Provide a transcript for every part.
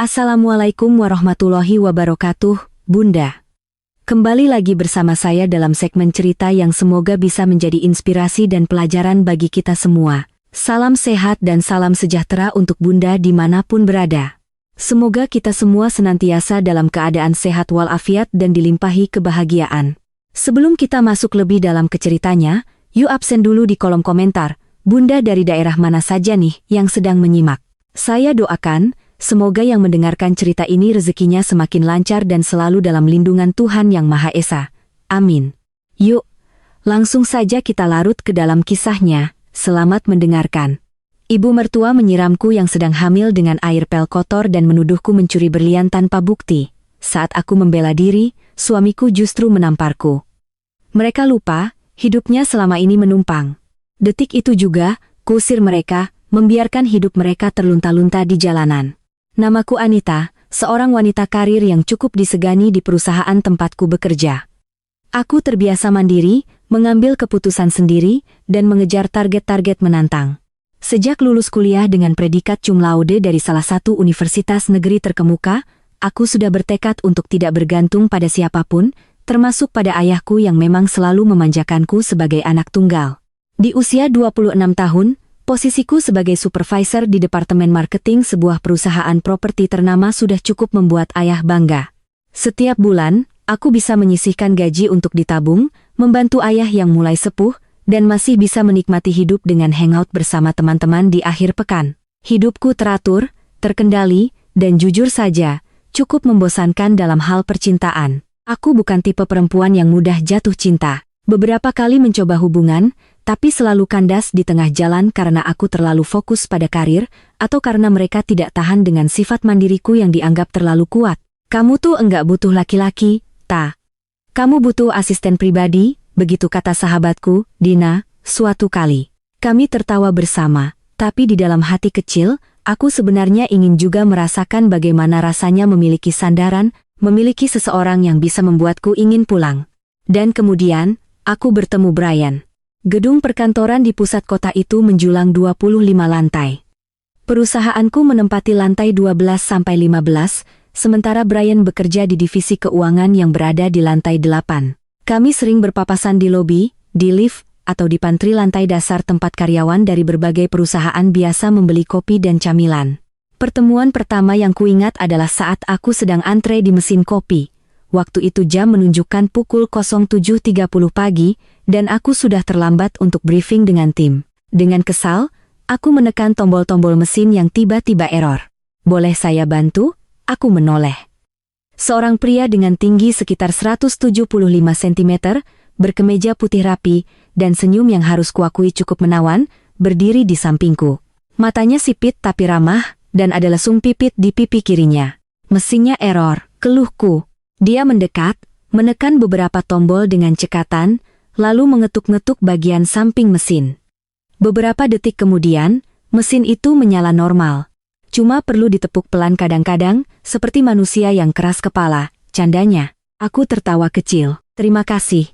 Assalamualaikum warahmatullahi wabarakatuh, Bunda. Kembali lagi bersama saya dalam segmen cerita yang semoga bisa menjadi inspirasi dan pelajaran bagi kita semua. Salam sehat dan salam sejahtera untuk Bunda dimanapun berada. Semoga kita semua senantiasa dalam keadaan sehat walafiat dan dilimpahi kebahagiaan. Sebelum kita masuk lebih dalam ke ceritanya, yuk absen dulu di kolom komentar, Bunda dari daerah mana saja nih yang sedang menyimak. Saya doakan, semoga yang mendengarkan cerita ini rezekinya semakin lancar dan selalu dalam lindungan Tuhan Yang Maha Esa. Amin. Yuk, langsung saja kita larut ke dalam kisahnya. Selamat mendengarkan. Ibu mertua menyiramku yang sedang hamil dengan air pel kotor dan menuduhku mencuri berlian tanpa bukti. Saat aku membela diri, suamiku justru menamparku. Mereka lupa, hidupnya selama ini menumpang. Detik itu juga, kusir mereka, membiarkan hidup mereka terlunta-lunta di jalanan. Namaku Anita, seorang wanita karir yang cukup disegani di perusahaan tempatku bekerja. Aku terbiasa mandiri, mengambil keputusan sendiri, dan mengejar target-target menantang. Sejak lulus kuliah dengan predikat cum laude dari salah satu universitas negeri terkemuka, aku sudah bertekad untuk tidak bergantung pada siapapun, termasuk pada ayahku yang memang selalu memanjakanku sebagai anak tunggal. Di usia 26 tahun, posisiku sebagai supervisor di Departemen Marketing sebuah perusahaan properti ternama sudah cukup membuat ayah bangga. Setiap bulan, aku bisa menyisihkan gaji untuk ditabung, membantu ayah yang mulai sepuh, dan masih bisa menikmati hidup dengan hangout bersama teman-teman di akhir pekan. Hidupku teratur, terkendali, dan jujur saja, cukup membosankan dalam hal percintaan. Aku bukan tipe perempuan yang mudah jatuh cinta. Beberapa kali mencoba hubungan, tapi selalu kandas di tengah jalan karena aku terlalu fokus pada karir, atau karena mereka tidak tahan dengan sifat mandiriku yang dianggap terlalu kuat. Kamu tuh enggak butuh laki-laki, ta. Kamu butuh asisten pribadi, begitu kata sahabatku, Dina, suatu kali. Kami tertawa bersama, tapi di dalam hati kecil, aku sebenarnya ingin juga merasakan bagaimana rasanya memiliki sandaran, memiliki seseorang yang bisa membuatku ingin pulang. Dan kemudian, aku bertemu Brian. Gedung perkantoran di pusat kota itu menjulang 25 lantai. Perusahaanku menempati lantai 12-15, sementara Brian bekerja di divisi keuangan yang berada di lantai 8. Kami sering berpapasan di lobi, di lift, atau di pantry lantai dasar tempat karyawan dari berbagai perusahaan biasa membeli kopi dan camilan. Pertemuan pertama yang kuingat adalah saat aku sedang antre di mesin kopi. Waktu itu jam menunjukkan pukul 07.30 pagi, dan aku sudah terlambat untuk briefing dengan tim. Dengan kesal, aku menekan tombol-tombol mesin yang tiba-tiba error. Boleh saya bantu? Aku menoleh. Seorang pria dengan tinggi sekitar 175 cm, berkemeja putih rapi, dan senyum yang harus kuakui cukup menawan, berdiri di sampingku. Matanya sipit tapi ramah, dan ada lesung pipit di pipi kirinya. Mesinnya error, keluhku. Dia mendekat, menekan beberapa tombol dengan cekatan, lalu mengetuk-ngetuk bagian samping mesin. Beberapa detik kemudian, mesin itu menyala normal. Cuma perlu ditepuk pelan kadang-kadang, seperti manusia yang keras kepala, candanya. Aku tertawa kecil. Terima kasih.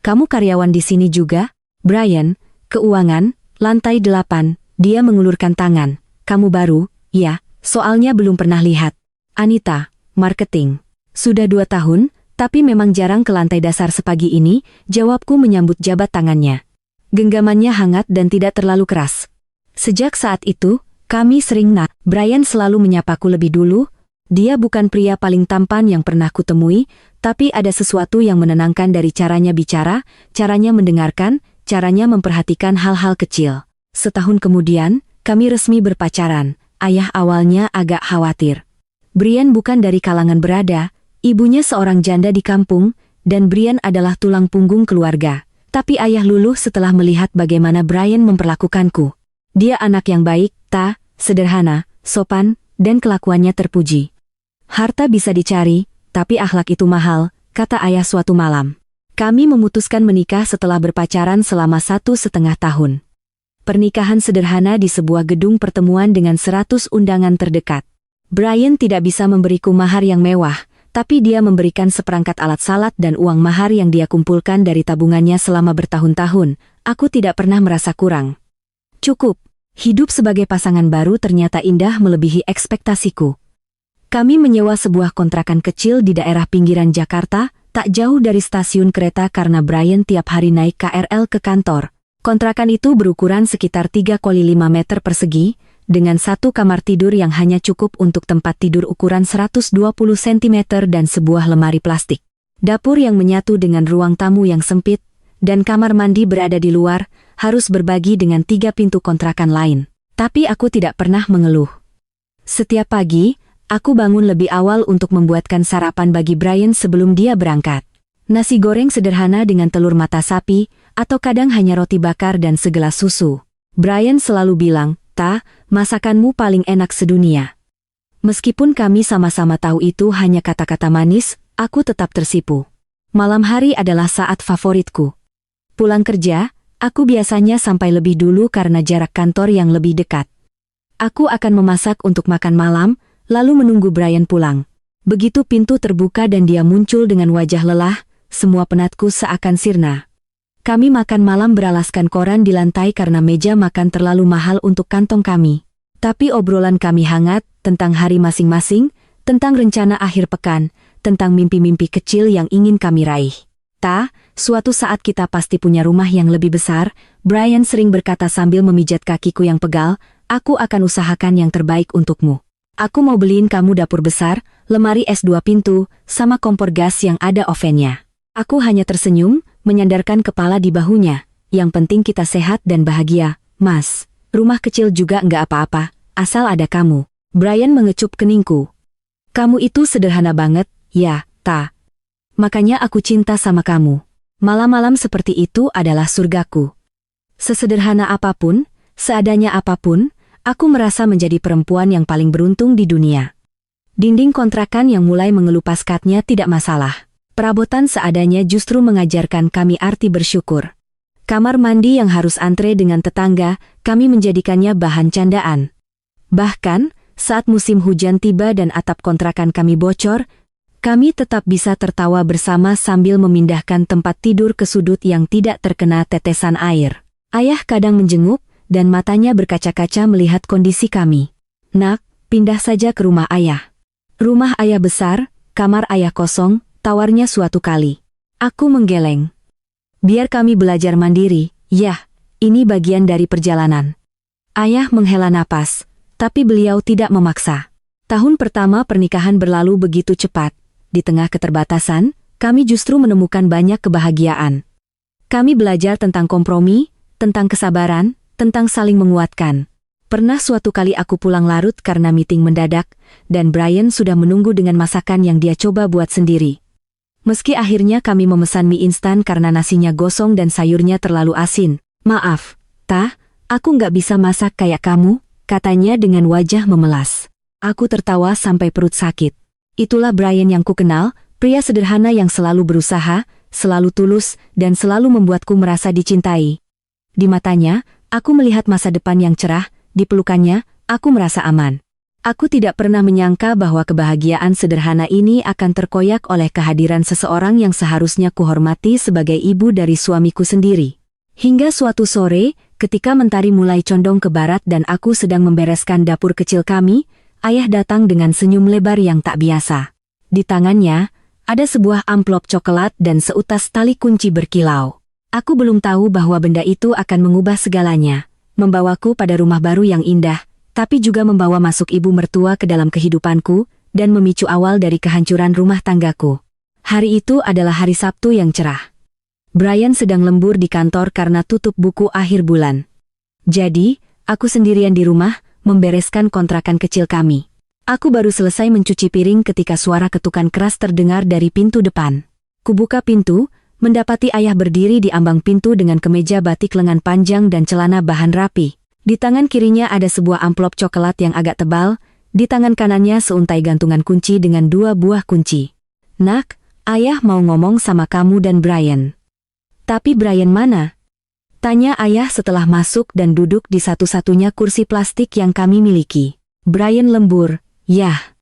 Kamu karyawan di sini juga? Brian, keuangan, lantai 8, dia mengulurkan tangan. Kamu baru? Ya, soalnya belum pernah lihat. Anita, marketing. Sudah 2 tahun, tapi memang jarang ke lantai dasar sepagi ini, jawabku menyambut jabat tangannya. Genggamannya hangat dan tidak terlalu keras. Sejak saat itu, kami sering Brian selalu menyapaku lebih dulu. Dia bukan pria paling tampan yang pernah kutemui, tapi ada sesuatu yang menenangkan dari caranya bicara, caranya mendengarkan, caranya memperhatikan hal-hal kecil. Setahun kemudian, kami resmi berpacaran. Ayah awalnya agak khawatir. Brian bukan dari kalangan berada, ibunya seorang janda di kampung, dan Brian adalah tulang punggung keluarga. Tapi ayah luluh setelah melihat bagaimana Brian memperlakukanku. Dia anak yang baik, sederhana, sopan, dan kelakuannya terpuji. Harta bisa dicari, tapi akhlak itu mahal, kata ayah suatu malam. Kami memutuskan menikah setelah berpacaran selama 1,5 tahun. Pernikahan sederhana di sebuah gedung pertemuan dengan 100 undangan terdekat. Brian tidak bisa memberiku mahar yang mewah, tapi dia memberikan seperangkat alat salat dan uang mahar yang dia kumpulkan dari tabungannya selama bertahun-tahun. Aku tidak pernah merasa kurang. Cukup. Hidup sebagai pasangan baru ternyata indah melebihi ekspektasiku. Kami menyewa sebuah kontrakan kecil di daerah pinggiran Jakarta, tak jauh dari stasiun kereta karena Brian tiap hari naik KRL ke kantor. Kontrakan itu berukuran sekitar 3 kali 5 meter persegi, dengan satu kamar tidur yang hanya cukup untuk tempat tidur ukuran 120 cm dan sebuah lemari plastik. Dapur yang menyatu dengan ruang tamu yang sempit, dan kamar mandi berada di luar, harus berbagi dengan 3 pintu kontrakan lain. Tapi aku tidak pernah mengeluh. Setiap pagi, aku bangun lebih awal untuk membuatkan sarapan bagi Brian sebelum dia berangkat. Nasi goreng sederhana dengan telur mata sapi, atau kadang hanya roti bakar dan segelas susu. Brian selalu bilang, "Ta, masakanmu paling enak sedunia." Meskipun kami sama-sama tahu itu hanya kata-kata manis, aku tetap tersipu. Malam hari adalah saat favoritku. Pulang kerja, aku biasanya sampai lebih dulu karena jarak kantor yang lebih dekat. Aku akan memasak untuk makan malam, lalu menunggu Brian pulang. Begitu pintu terbuka dan dia muncul dengan wajah lelah, semua penatku seakan sirna. Kami makan malam beralaskan koran di lantai karena meja makan terlalu mahal untuk kantong kami. Tapi obrolan kami hangat, tentang hari masing-masing, tentang rencana akhir pekan, tentang mimpi-mimpi kecil yang ingin kami raih. Suatu saat kita pasti punya rumah yang lebih besar, Brian sering berkata sambil memijat kakiku yang pegal, aku akan usahakan yang terbaik untukmu. Aku mau beliin kamu dapur besar, lemari es 2 pintu, sama kompor gas yang ada ovennya. Aku hanya tersenyum, menyandarkan kepala di bahunya. Yang penting kita sehat dan bahagia, Mas. Rumah kecil juga nggak apa-apa, asal ada kamu. Brian mengecup keningku. Kamu itu sederhana banget, ya, Ta. Makanya aku cinta sama kamu. Malam-malam seperti itu adalah surgaku. Sesederhana apapun, seadanya apapun, aku merasa menjadi perempuan yang paling beruntung di dunia. Dinding kontrakan yang mulai mengelupas katnya tidak masalah. Perabotan seadanya justru mengajarkan kami arti bersyukur. Kamar mandi yang harus antre dengan tetangga, kami menjadikannya bahan candaan. Bahkan, saat musim hujan tiba dan atap kontrakan kami bocor, kami tetap bisa tertawa bersama sambil memindahkan tempat tidur ke sudut yang tidak terkena tetesan air. Ayah kadang menjenguk, dan matanya berkaca-kaca melihat kondisi kami. Nak, pindah saja ke rumah ayah. Rumah ayah besar, kamar ayah kosong, tawarnya suatu kali. Aku menggeleng. Biar kami belajar mandiri, yah, ini bagian dari perjalanan. Ayah menghela napas, tapi beliau tidak memaksa. Tahun pertama pernikahan berlalu begitu cepat. Di tengah keterbatasan, kami justru menemukan banyak kebahagiaan. Kami belajar tentang kompromi, tentang kesabaran, tentang saling menguatkan. Pernah suatu kali aku pulang larut karena meeting mendadak, dan Brian sudah menunggu dengan masakan yang dia coba buat sendiri. Meski akhirnya kami memesan mie instan karena nasinya gosong dan sayurnya terlalu asin. Maaf, Ta, aku nggak bisa masak kayak kamu, katanya dengan wajah memelas. Aku tertawa sampai perut sakit. Itulah Brian yang kukenal, pria sederhana yang selalu berusaha, selalu tulus, dan selalu membuatku merasa dicintai. Di matanya, aku melihat masa depan yang cerah, di pelukannya, aku merasa aman. Aku tidak pernah menyangka bahwa kebahagiaan sederhana ini akan terkoyak oleh kehadiran seseorang yang seharusnya kuhormati sebagai ibu dari suamiku sendiri. Hingga suatu sore, ketika mentari mulai condong ke barat dan aku sedang membereskan dapur kecil kami, ayah datang dengan senyum lebar yang tak biasa. Di tangannya, ada sebuah amplop coklat dan seutas tali kunci berkilau. Aku belum tahu bahwa benda itu akan mengubah segalanya, membawaku pada rumah baru yang indah, tapi juga membawa masuk ibu mertua ke dalam kehidupanku, dan memicu awal dari kehancuran rumah tanggaku. Hari itu adalah hari Sabtu yang cerah. Brian sedang lembur di kantor karena tutup buku akhir bulan. Jadi, aku sendirian di rumah, membereskan kontrakan kecil kami. Aku baru selesai mencuci piring ketika suara ketukan keras terdengar dari pintu depan. Kubuka pintu, mendapati ayah berdiri di ambang pintu dengan kemeja batik lengan panjang dan celana bahan rapi. Di tangan kirinya ada sebuah amplop coklat yang agak tebal, di tangan kanannya seuntai gantungan kunci dengan 2 buah kunci. Nak, ayah mau ngomong sama kamu dan Brian. Tapi Brian mana? Tanya ayah setelah masuk dan duduk di satu-satunya kursi plastik yang kami miliki. Brian lembur, yah.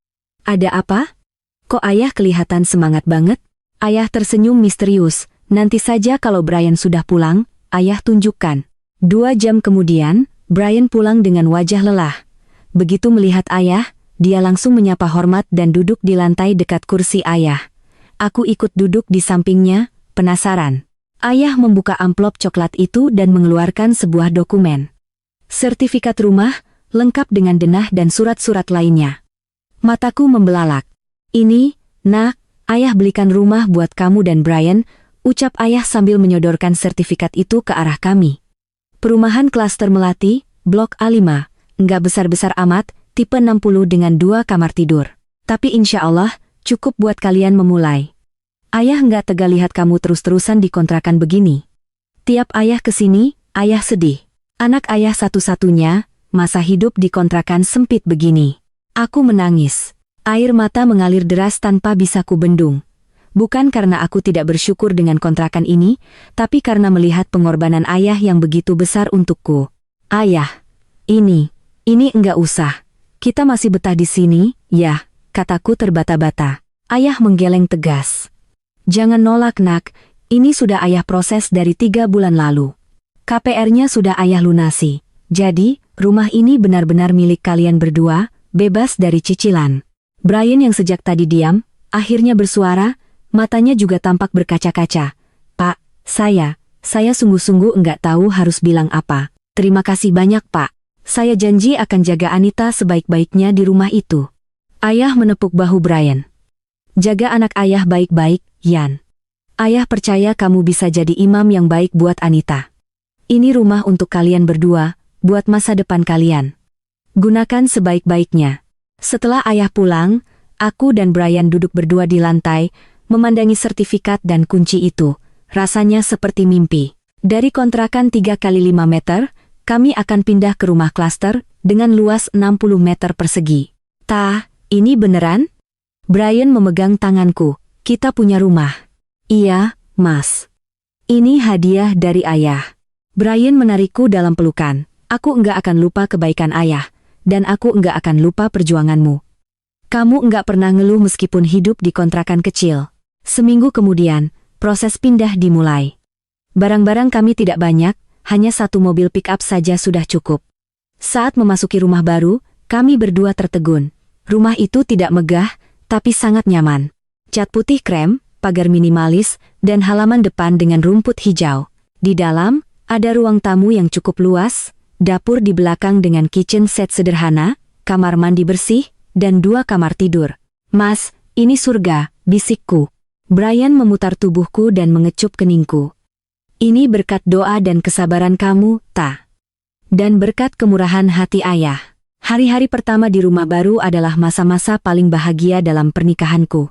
Ada apa? Kok ayah kelihatan semangat banget? Ayah tersenyum misterius, nanti saja kalau Brian sudah pulang, ayah tunjukkan. 2 jam kemudian, Brian pulang dengan wajah lelah. Begitu melihat ayah, dia langsung menyapa hormat dan duduk di lantai dekat kursi ayah. Aku ikut duduk di sampingnya, penasaran. Ayah membuka amplop coklat itu dan mengeluarkan sebuah dokumen. Sertifikat rumah, lengkap dengan denah dan surat-surat lainnya. Mataku membelalak. Ini, nak, ayah belikan rumah buat kamu dan Brian, ucap ayah sambil menyodorkan sertifikat itu ke arah kami. Perumahan klaster Melati, Blok A5, enggak besar-besar amat, tipe 60 dengan 2 kamar tidur. Tapi insya Allah, cukup buat kalian memulai. Ayah enggak tega lihat kamu terus-terusan dikontrakan begini. Tiap ayah kesini, ayah sedih. Anak ayah satu-satunya, masa hidup di kontrakan sempit begini. Aku menangis. Air mata mengalir deras tanpa bisa kubendung. Bukan karena aku tidak bersyukur dengan kontrakan ini, tapi karena melihat pengorbanan ayah yang begitu besar untukku. Ayah, ini enggak usah. Kita masih betah di sini, ya, kataku terbata-bata. Ayah menggeleng tegas. Jangan nolak nak, ini sudah ayah proses dari 3 bulan lalu. KPR-nya sudah ayah lunasi. Jadi, rumah ini benar-benar milik kalian berdua, bebas dari cicilan. Brian yang sejak tadi diam, akhirnya bersuara, matanya juga tampak berkaca-kaca. Pak, saya sungguh-sungguh enggak tahu harus bilang apa. Terima kasih banyak pak. Saya janji akan jaga Anita sebaik-baiknya di rumah itu. Ayah menepuk bahu Brian. Jaga anak ayah baik-baik, Yan. Ayah percaya kamu bisa jadi imam yang baik buat Anita. Ini rumah untuk kalian berdua, buat masa depan kalian. Gunakan sebaik-baiknya. Setelah ayah pulang, aku dan Brian duduk berdua di lantai, memandangi sertifikat dan kunci itu. Rasanya seperti mimpi. Dari kontrakan 3 kali 5 meter, kami akan pindah ke rumah klaster dengan luas 60 meter persegi. Tah, ini beneran? Brian memegang tanganku. Kita punya rumah. Iya, Mas. Ini hadiah dari ayah. Brian menarikku dalam pelukan. Aku enggak akan lupa kebaikan ayah, dan aku enggak akan lupa perjuanganmu. Kamu enggak pernah ngeluh meskipun hidup di kontrakan kecil. Seminggu kemudian, proses pindah dimulai. Barang-barang kami tidak banyak, hanya 1 mobil pick-up saja sudah cukup. Saat memasuki rumah baru, kami berdua tertegun. Rumah itu tidak megah, tapi sangat nyaman. Cat putih krem, pagar minimalis, dan halaman depan dengan rumput hijau. Di dalam, ada ruang tamu yang cukup luas, dapur di belakang dengan kitchen set sederhana, kamar mandi bersih, dan 2 kamar tidur. Mas, ini surga, bisikku. Brian memutar tubuhku dan mengecup keningku. Ini berkat doa dan kesabaran kamu, Ta. Dan berkat kemurahan hati ayah. Hari-hari pertama di rumah baru adalah masa-masa paling bahagia dalam pernikahanku.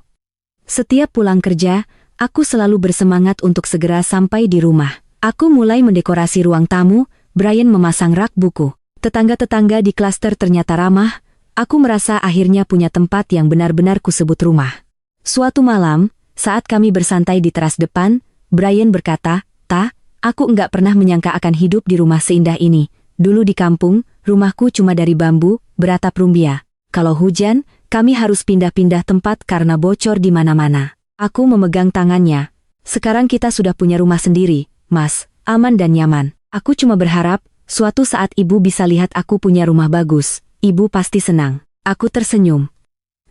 Setiap pulang kerja, aku selalu bersemangat untuk segera sampai di rumah. Aku mulai mendekorasi ruang tamu, Brian memasang rak buku. Tetangga-tetangga di klaster ternyata ramah, aku merasa akhirnya punya tempat yang benar-benar kusebut rumah. Suatu malam, saat kami bersantai di teras depan, Brian berkata, Ta, aku enggak pernah menyangka akan hidup di rumah seindah ini. Dulu di kampung, rumahku cuma dari bambu, beratap rumbia. Kalau hujan, kami harus pindah-pindah tempat karena bocor di mana-mana. Aku memegang tangannya. Sekarang kita sudah punya rumah sendiri, Mas, aman dan nyaman. Aku cuma berharap, suatu saat ibu bisa lihat aku punya rumah bagus. Ibu pasti senang. Aku tersenyum.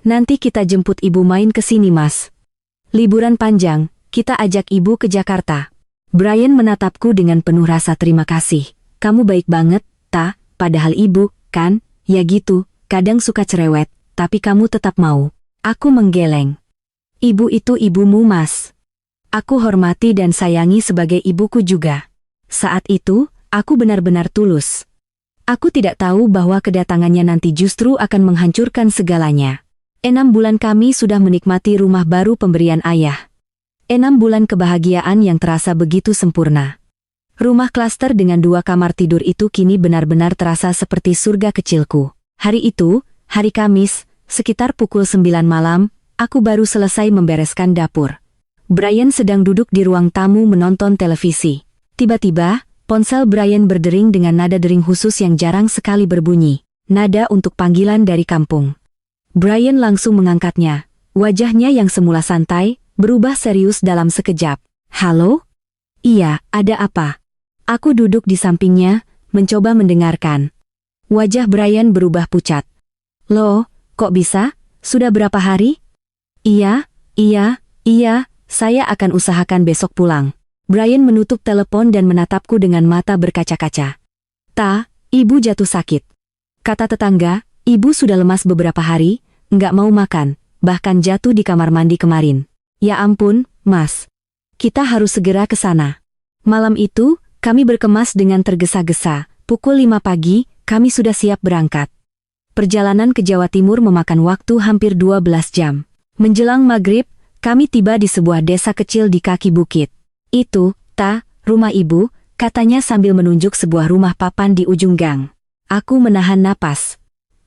Nanti kita jemput ibu main ke sini, Mas. Liburan panjang, kita ajak ibu ke Jakarta. Brian menatapku dengan penuh rasa terima kasih. Kamu baik banget, Ta, padahal ibu, kan, ya gitu, kadang suka cerewet, tapi kamu tetap mau. Aku menggeleng. Ibu itu ibumu, Mas. Aku hormati dan sayangi sebagai ibuku juga. Saat itu, aku benar-benar tulus. Aku tidak tahu bahwa kedatangannya nanti justru akan menghancurkan segalanya. 6 bulan kami sudah menikmati rumah baru pemberian ayah. 6 bulan kebahagiaan yang terasa begitu sempurna. Rumah klaster dengan 2 kamar tidur itu kini benar-benar terasa seperti surga kecilku. Hari itu, hari Kamis, sekitar pukul 9 malam, aku baru selesai membereskan dapur. Brian sedang duduk di ruang tamu menonton televisi. Tiba-tiba, ponsel Brian berdering dengan nada dering khusus yang jarang sekali berbunyi. Nada untuk panggilan dari kampung. Brian langsung mengangkatnya. Wajahnya yang semula santai, berubah serius dalam sekejap. Halo? Iya, ada apa? Aku duduk di sampingnya, mencoba mendengarkan. Wajah Brian berubah pucat. Loh, Kok bisa? Sudah berapa hari? Iya, saya akan usahakan besok pulang. Brian menutup telepon dan menatapku dengan mata berkaca-kaca. Ibu jatuh sakit. Kata tetangga, ibu sudah lemas beberapa hari, nggak mau makan, bahkan jatuh di kamar mandi kemarin. Ya ampun, Mas. Kita harus segera ke sana. Malam itu, kami berkemas dengan tergesa-gesa. Pukul 5 pagi, kami sudah siap berangkat. Perjalanan ke Jawa Timur memakan waktu hampir 12 jam. Menjelang maghrib, kami tiba di sebuah desa kecil di kaki bukit. Itu, rumah ibu, katanya sambil menunjuk sebuah rumah papan di ujung gang. Aku menahan napas.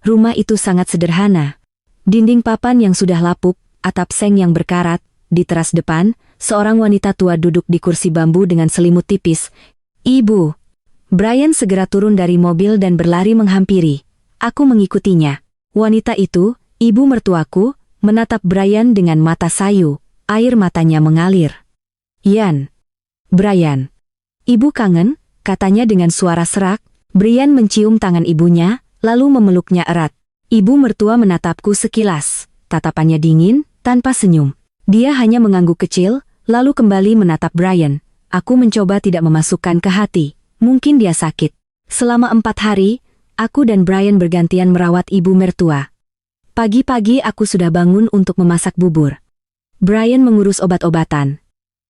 Rumah itu sangat sederhana. Dinding papan yang sudah lapuk, atap seng yang berkarat, di teras depan, seorang wanita tua duduk di kursi bambu dengan selimut tipis. Ibu. Brian segera turun dari mobil dan berlari menghampiri. Aku mengikutinya. Wanita itu, ibu mertuaku, menatap Brian dengan mata sayu. Air matanya mengalir. Brian. Ibu kangen, katanya dengan suara serak. Brian mencium tangan ibunya, lalu memeluknya erat. Ibu mertua menatapku sekilas. Tatapannya dingin, tanpa senyum. Dia hanya mengangguk kecil, lalu kembali menatap Brian. Aku mencoba tidak memasukkan ke hati. Mungkin dia sakit. Selama 4 hari, aku dan Brian bergantian merawat ibu mertua. Pagi-pagi aku sudah bangun untuk memasak bubur. Brian mengurus obat-obatan.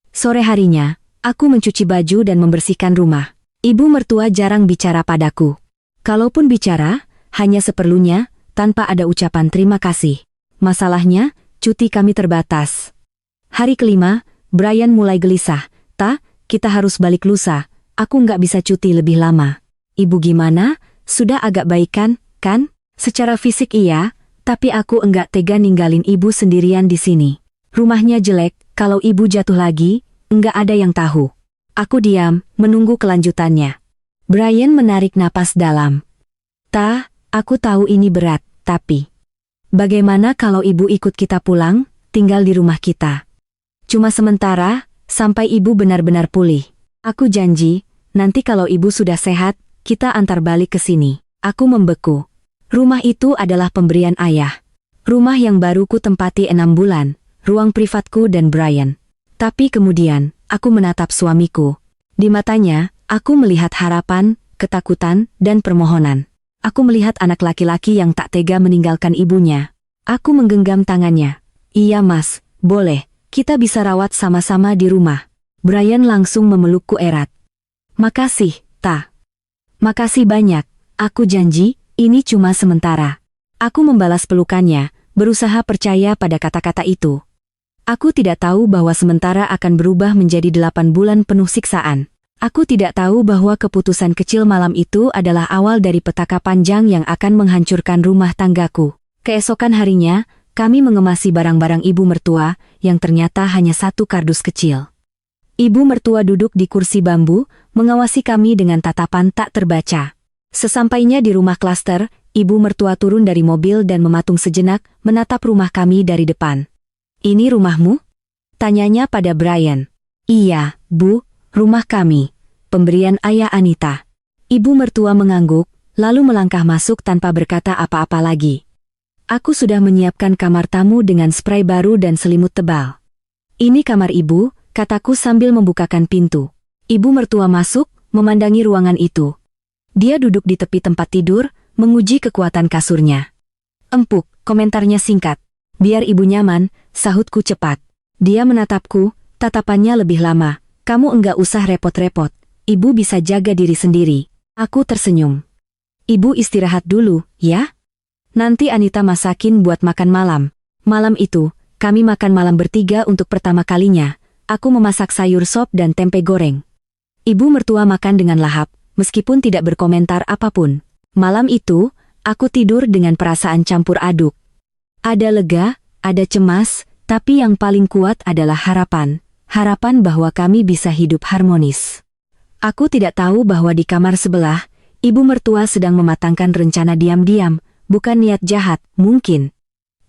Sore harinya, aku mencuci baju dan membersihkan rumah. Ibu mertua jarang bicara padaku. Kalaupun bicara, hanya seperlunya, tanpa ada ucapan terima kasih. Masalahnya, cuti kami terbatas. Hari kelima, Brian mulai gelisah. Kita harus balik lusa. Aku nggak bisa cuti lebih lama. Ibu gimana? Sudah agak baikan, kan? Secara fisik iya, tapi aku enggak tega ninggalin ibu sendirian di sini. Rumahnya jelek, kalau ibu jatuh lagi, enggak ada yang tahu. Aku diam, menunggu kelanjutannya. Brian menarik napas dalam. Aku tahu ini berat, tapi... Bagaimana kalau ibu ikut kita pulang, tinggal di rumah kita? Cuma sementara, sampai ibu benar-benar pulih. Aku janji, nanti kalau ibu sudah sehat, kita antar balik ke sini. Aku membeku. Rumah itu adalah pemberian ayah. Rumah yang baru ku tempati 6 bulan, ruang privatku dan Brian. Tapi kemudian, aku menatap suamiku. Di matanya, aku melihat harapan, ketakutan, dan permohonan. Aku melihat anak laki-laki yang tak tega meninggalkan ibunya. Aku menggenggam tangannya. Iya Mas, boleh, kita bisa rawat sama-sama di rumah. Brian langsung memelukku erat. Makasih, Makasih banyak, aku janji, ini cuma sementara. Aku membalas pelukannya, berusaha percaya pada kata-kata itu. Aku tidak tahu bahwa sementara akan berubah menjadi 8 bulan penuh siksaan. Aku tidak tahu bahwa keputusan kecil malam itu adalah awal dari petaka panjang yang akan menghancurkan rumah tanggaku. Keesokan harinya, kami mengemasi barang-barang ibu mertua, yang ternyata hanya 1 kardus kecil. Ibu mertua duduk di kursi bambu, mengawasi kami dengan tatapan tak terbaca. Sesampainya di rumah klaster, ibu mertua turun dari mobil dan mematung sejenak, menatap rumah kami dari depan. Ini rumahmu? Tanyanya pada Brian. Iya, Bu, rumah kami. Pemberian ayah Anita. Ibu mertua mengangguk, lalu melangkah masuk tanpa berkata apa-apa lagi. Aku sudah menyiapkan kamar tamu dengan spray baru dan selimut tebal. Ini kamar ibu, kataku sambil membukakan pintu. Ibu mertua masuk, memandangi ruangan itu. Dia duduk di tepi tempat tidur, menguji kekuatan kasurnya. Empuk, komentarnya singkat. Biar ibu nyaman, sahutku cepat. Dia menatapku, tatapannya lebih lama. Kamu enggak usah repot-repot. Ibu bisa jaga diri sendiri. Aku tersenyum. Ibu istirahat dulu, ya? Nanti Anita masakin buat makan malam. Malam itu, kami makan malam bertiga untuk pertama kalinya. Aku memasak sayur sop dan tempe goreng. Ibu mertua makan dengan lahap, meskipun tidak berkomentar apapun. Malam itu, aku tidur dengan perasaan campur aduk. Ada lega, ada cemas, tapi yang paling kuat adalah harapan. Harapan bahwa kami bisa hidup harmonis. Aku tidak tahu bahwa di kamar sebelah, ibu mertua sedang mematangkan rencana diam-diam, bukan niat jahat, mungkin.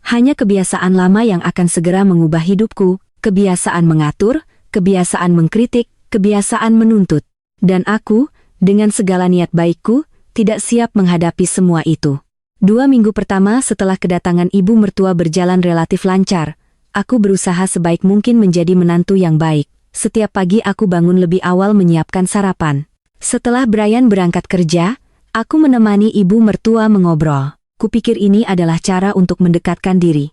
Hanya kebiasaan lama yang akan segera mengubah hidupku. Kebiasaan mengatur, kebiasaan mengkritik, kebiasaan menuntut. Dan aku, dengan segala niat baikku, tidak siap menghadapi semua itu. 2 minggu pertama setelah kedatangan ibu mertua berjalan relatif lancar. Aku berusaha sebaik mungkin menjadi menantu yang baik. Setiap pagi aku bangun lebih awal menyiapkan sarapan. Setelah Brian berangkat kerja, aku menemani ibu mertua mengobrol. Kupikir ini adalah cara untuk mendekatkan diri.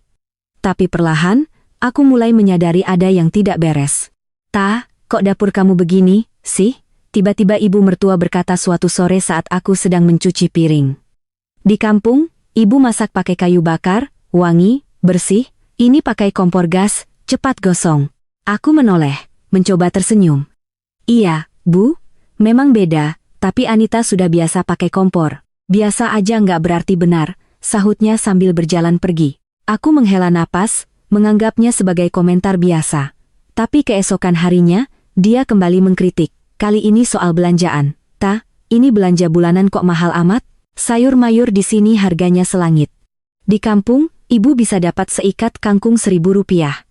Tapi perlahan, aku mulai menyadari ada yang tidak beres. "Ta, kok dapur kamu begini, sih?" Tiba-tiba ibu mertua berkata suatu sore saat aku sedang mencuci piring. "Di kampung, ibu masak pakai kayu bakar, wangi, bersih. Ini pakai kompor gas, cepat gosong." Aku menoleh, mencoba tersenyum. "Iya, Bu, memang beda, tapi Anita sudah biasa pakai kompor." "Biasa aja nggak berarti benar," sahutnya sambil berjalan pergi. Aku menghela napas, menganggapnya sebagai komentar biasa. Tapi keesokan harinya, dia kembali mengkritik. Kali ini soal belanjaan. "Ta, ini belanja bulanan kok mahal amat? Sayur mayur di sini harganya selangit. Di kampung, ibu bisa dapat seikat kangkung Rp1.000.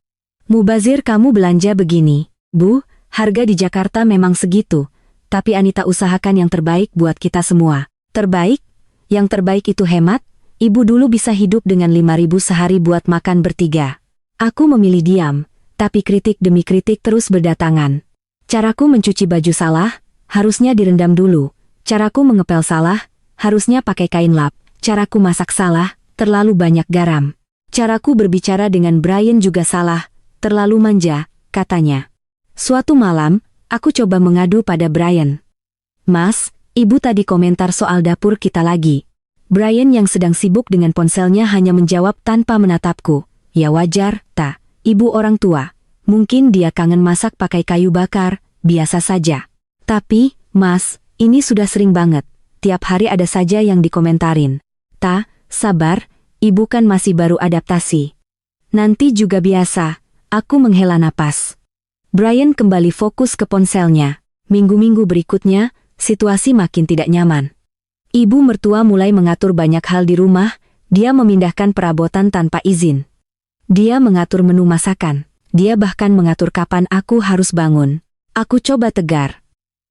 Mubazir kamu belanja begini." "Bu, harga di Jakarta memang segitu. Tapi Anita usahakan yang terbaik buat kita semua." "Terbaik? Yang terbaik itu hemat? Ibu dulu bisa hidup dengan 5.000 sehari buat makan bertiga." Aku memilih diam, tapi kritik demi kritik terus berdatangan. Caraku mencuci baju salah, harusnya direndam dulu. Caraku mengepel salah, harusnya pakai kain lap. Caraku masak salah, terlalu banyak garam. Caraku berbicara dengan Brian juga salah, terlalu manja, katanya. Suatu malam, aku coba mengadu pada Brian. "Mas, ibu tadi komentar soal dapur kita lagi." Brian yang sedang sibuk dengan ponselnya hanya menjawab tanpa menatapku. "Ya wajar, Ta. Ibu orang tua. Mungkin dia kangen masak pakai kayu bakar, biasa saja." "Tapi, Mas, ini sudah sering banget. Tiap hari ada saja yang dikomentarin." "Ta, sabar, ibu kan masih baru adaptasi. Nanti juga biasa." Aku menghela napas. Brian kembali fokus ke ponselnya. Minggu-minggu berikutnya, situasi makin tidak nyaman. Ibu mertua mulai mengatur banyak hal di rumah, dia memindahkan perabotan tanpa izin. Dia mengatur menu masakan. Dia bahkan mengatur kapan aku harus bangun. Aku coba tegar.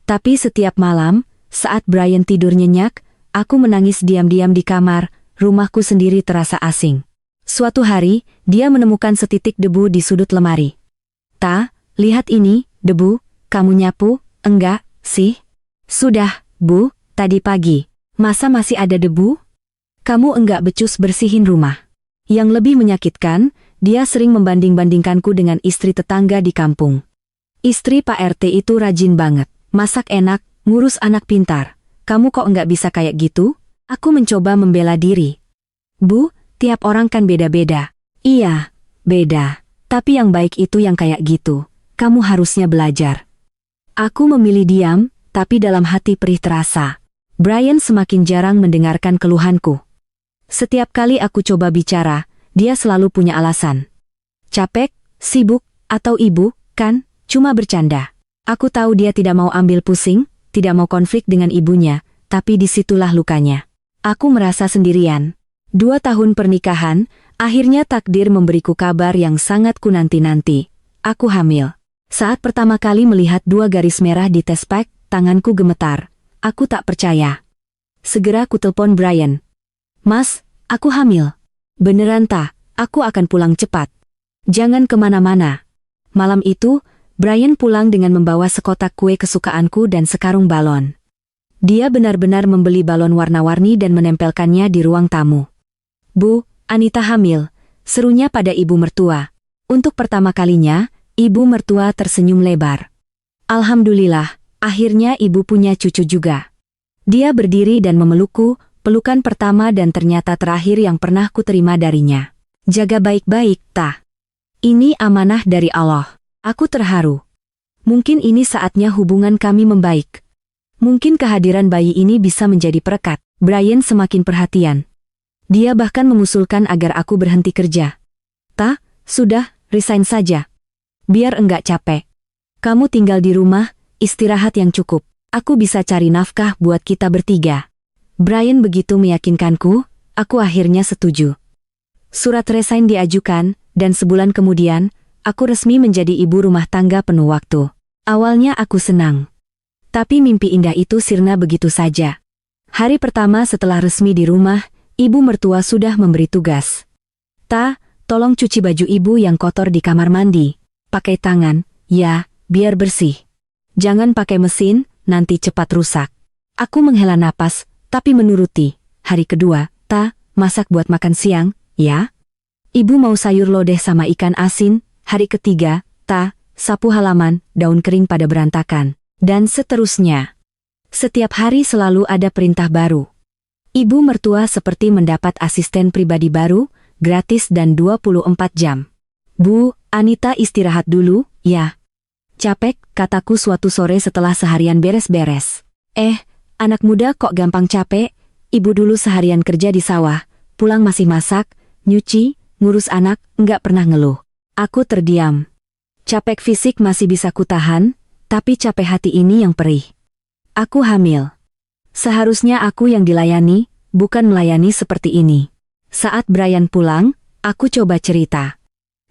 Tapi setiap malam, saat Brian tidur nyenyak, aku menangis diam-diam di kamar, rumahku sendiri terasa asing. Suatu hari, dia menemukan setitik debu di sudut lemari. "Ta, lihat ini, debu, kamu nyapu, enggak, sih?" "Sudah, Bu, tadi pagi." "Masa masih ada debu? Kamu enggak becus bersihin rumah." Yang lebih menyakitkan, dia sering membanding-bandingkanku dengan istri tetangga di kampung. "Istri Pak RT itu rajin banget, masak enak, ngurus anak pintar. Kamu kok enggak bisa kayak gitu?" Aku mencoba membela diri. "Bu, tiap orang kan beda-beda." "Iya, beda. Tapi yang baik itu yang kayak gitu. Kamu harusnya belajar." Aku memilih diam, tapi dalam hati perih terasa. Brian semakin jarang mendengarkan keluhanku. Setiap kali aku coba bicara, dia selalu punya alasan. "Capek, sibuk, atau ibu, kan, cuma bercanda." Aku tahu dia tidak mau ambil pusing, tidak mau konflik dengan ibunya, tapi disitulah lukanya. Aku merasa sendirian. 2 tahun pernikahan, akhirnya takdir memberiku kabar yang sangat kunanti-nanti. Aku hamil. Saat pertama kali melihat 2 garis merah di test pack, tanganku gemetar. Aku tak percaya. Segera ku telepon Brian. "Mas, aku hamil." "Beneran Ta, aku akan pulang cepat. Jangan kemana-mana." Malam itu, Brian pulang dengan membawa sekotak kue kesukaanku dan sekarung balon. Dia benar-benar membeli balon warna-warni dan menempelkannya di ruang tamu. "Bu, Anita hamil," serunya pada ibu mertua. Untuk pertama kalinya, ibu mertua tersenyum lebar. "Alhamdulillah, akhirnya ibu punya cucu juga." Dia berdiri dan memelukku, pelukan pertama dan ternyata terakhir yang pernah kuterima darinya. "Jaga baik-baik, Ta. Ini amanah dari Allah." Aku terharu. Mungkin ini saatnya hubungan kami membaik. Mungkin kehadiran bayi ini bisa menjadi perekat. Brian semakin perhatian. Dia bahkan mengusulkan agar aku berhenti kerja. "Ta, sudah, resign saja. Biar enggak capek. Kamu tinggal di rumah, istirahat yang cukup. Aku bisa cari nafkah buat kita bertiga." Brian begitu meyakinkanku, aku akhirnya setuju. Surat resign diajukan, dan sebulan kemudian, aku resmi menjadi ibu rumah tangga penuh waktu. Awalnya aku senang. Tapi mimpi indah itu sirna begitu saja. Hari pertama setelah resmi di rumah, Ibu mertua sudah memberi tugas. Ta, tolong cuci baju ibu yang kotor di kamar mandi. Pakai tangan, ya, biar bersih. Jangan pakai mesin, nanti cepat rusak. Aku menghela napas, tapi menuruti. Hari kedua, Ta, masak buat makan siang, ya? Ibu mau sayur lodeh sama ikan asin. Hari ketiga, Ta, sapu halaman, daun kering pada berantakan. Dan seterusnya. Setiap hari selalu ada perintah baru. Ibu mertua seperti mendapat asisten pribadi baru, gratis dan 24 jam. Bu, Anita istirahat dulu, ya. Capek, kataku suatu sore setelah seharian beres-beres. Anak muda kok gampang capek? Ibu dulu seharian kerja di sawah, pulang masih masak, nyuci, ngurus anak, nggak pernah ngeluh. Aku terdiam. Capek fisik masih bisa kutahan, tapi capek hati ini yang perih. Aku hamil. Seharusnya aku yang dilayani, bukan melayani seperti ini. Saat Brian pulang, aku coba cerita.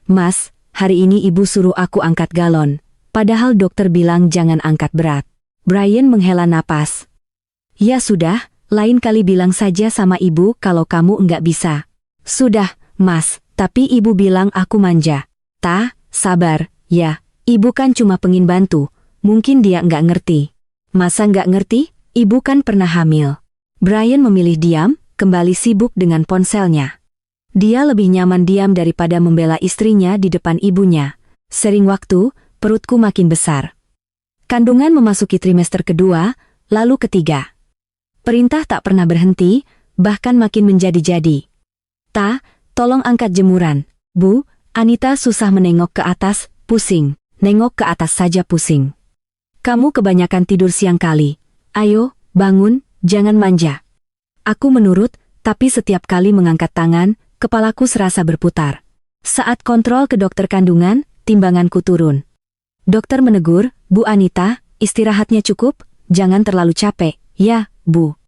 Mas, hari ini ibu suruh aku angkat galon, padahal dokter bilang jangan angkat berat. Brian menghela napas. Ya sudah, lain kali bilang saja sama ibu kalau kamu enggak bisa. Sudah, Mas, tapi ibu bilang aku manja. Ta, sabar, ya, ibu kan cuma pengin bantu, mungkin dia enggak ngerti. Masa enggak ngerti? Ibu kan pernah hamil. Brian memilih diam, kembali sibuk dengan ponselnya. Dia lebih nyaman diam daripada membela istrinya di depan ibunya. Sering waktu, perutku makin besar. Kandungan memasuki trimester kedua, lalu ketiga. Perintah tak pernah berhenti, bahkan makin menjadi-jadi. Ta, tolong angkat jemuran. Bu, Anita susah menengok ke atas, pusing. Nengok ke atas saja pusing. Kamu kebanyakan tidur siang kali. Ayo, bangun, jangan manja. Aku menurut, tapi setiap kali mengangkat tangan, kepalaku serasa berputar. Saat kontrol ke dokter kandungan, timbanganku turun. Dokter menegur, Bu Anita, istirahatnya cukup, jangan terlalu capek, ya, Bu.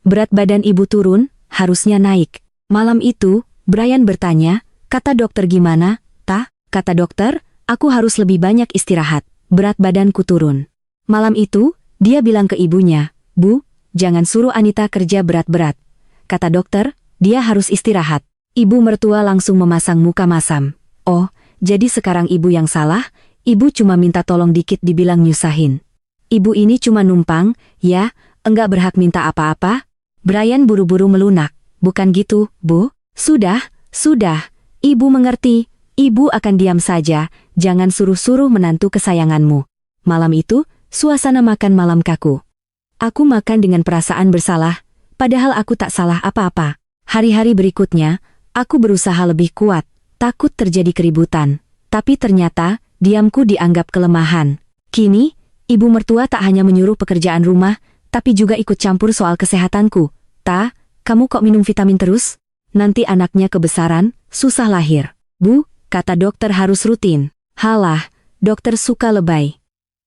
Berat badan ibu turun, harusnya naik. Malam itu, Brian bertanya, kata dokter gimana, Ta? Kata dokter, aku harus lebih banyak istirahat, berat badanku turun. Malam itu, dia bilang ke ibunya, Bu, jangan suruh Anita kerja berat-berat. Kata dokter, dia harus istirahat. Ibu mertua langsung memasang muka masam. Oh, jadi sekarang ibu yang salah, ibu cuma minta tolong dikit dibilang nyusahin. Ibu ini cuma numpang, ya, enggak berhak minta apa-apa. Brian buru-buru melunak. Bukan gitu, Bu. Sudah, ibu mengerti. Ibu akan diam saja, jangan suruh-suruh menantu kesayanganmu. Malam itu, suasana makan malam kaku. Aku makan dengan perasaan bersalah, padahal aku tak salah apa-apa. Hari-hari berikutnya, aku berusaha lebih kuat, takut terjadi keributan. Tapi ternyata, diamku dianggap kelemahan. Kini, ibu mertua tak hanya menyuruh pekerjaan rumah, tapi juga ikut campur soal kesehatanku. Ta, kamu kok minum vitamin terus? Nanti anaknya kebesaran, susah lahir. Bu, kata dokter harus rutin. Halah, dokter suka lebay.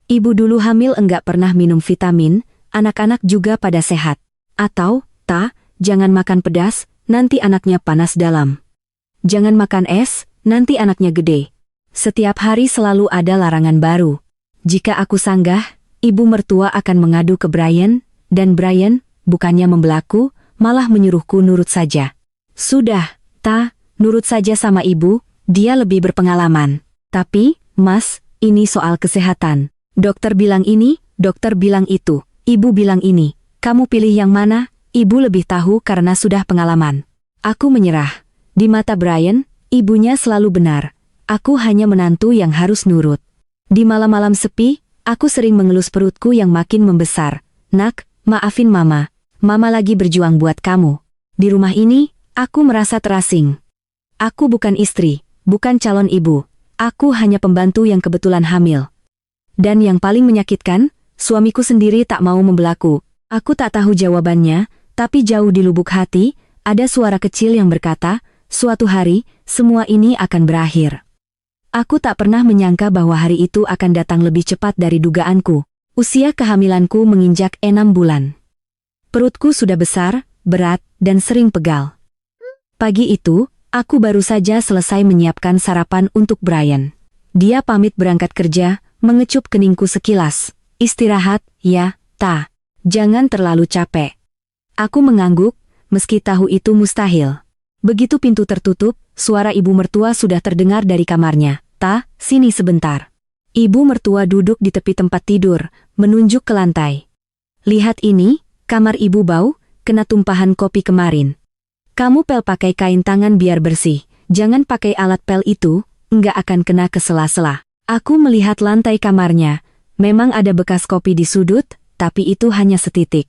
Ibu dulu hamil enggak pernah minum vitamin, anak-anak juga pada sehat. Atau, Ta, jangan makan pedas, nanti anaknya panas dalam. Jangan makan es, nanti anaknya gede. Setiap hari selalu ada larangan baru. Jika aku sanggah, ibu mertua akan mengadu ke Brian, dan Brian, bukannya membelaku, malah menyuruhku nurut saja. Sudah, Ta, nurut saja sama ibu, dia lebih berpengalaman. Tapi, Mas, ini soal kesehatan. Dokter bilang ini, dokter bilang itu, ibu bilang ini. Kamu pilih yang mana? Ibu lebih tahu karena sudah pengalaman. Aku menyerah. Di mata Brian, ibunya selalu benar. Aku hanya menantu yang harus nurut. Di malam-malam sepi, aku sering mengelus perutku yang makin membesar. Nak, maafin Mama. Mama lagi berjuang buat kamu. Di rumah ini, aku merasa terasing. Aku bukan istri, bukan calon ibu. Aku hanya pembantu yang kebetulan hamil. Dan yang paling menyakitkan, suamiku sendiri tak mau membelaku. Aku tak tahu jawabannya, tapi jauh di lubuk hati, ada suara kecil yang berkata, suatu hari, semua ini akan berakhir. Aku tak pernah menyangka bahwa hari itu akan datang lebih cepat dari dugaanku. Usia kehamilanku menginjak 6 bulan. Perutku sudah besar, berat, dan sering pegal. Pagi itu, aku baru saja selesai menyiapkan sarapan untuk Brian. Dia pamit berangkat kerja, mengecup keningku sekilas. Istirahat, ya, Ta. Jangan terlalu capek. Aku mengangguk, meski tahu itu mustahil. Begitu pintu tertutup, suara ibu mertua sudah terdengar dari kamarnya. "Ta, sini sebentar." Ibu mertua duduk di tepi tempat tidur, menunjuk ke lantai. "Lihat ini, kamar ibu bau, kena tumpahan kopi kemarin. Kamu pel pakai kain tangan biar bersih, jangan pakai alat pel itu, nggak akan kena ke sela-sela." Aku melihat lantai kamarnya, memang ada bekas kopi di sudut, tapi itu hanya setitik.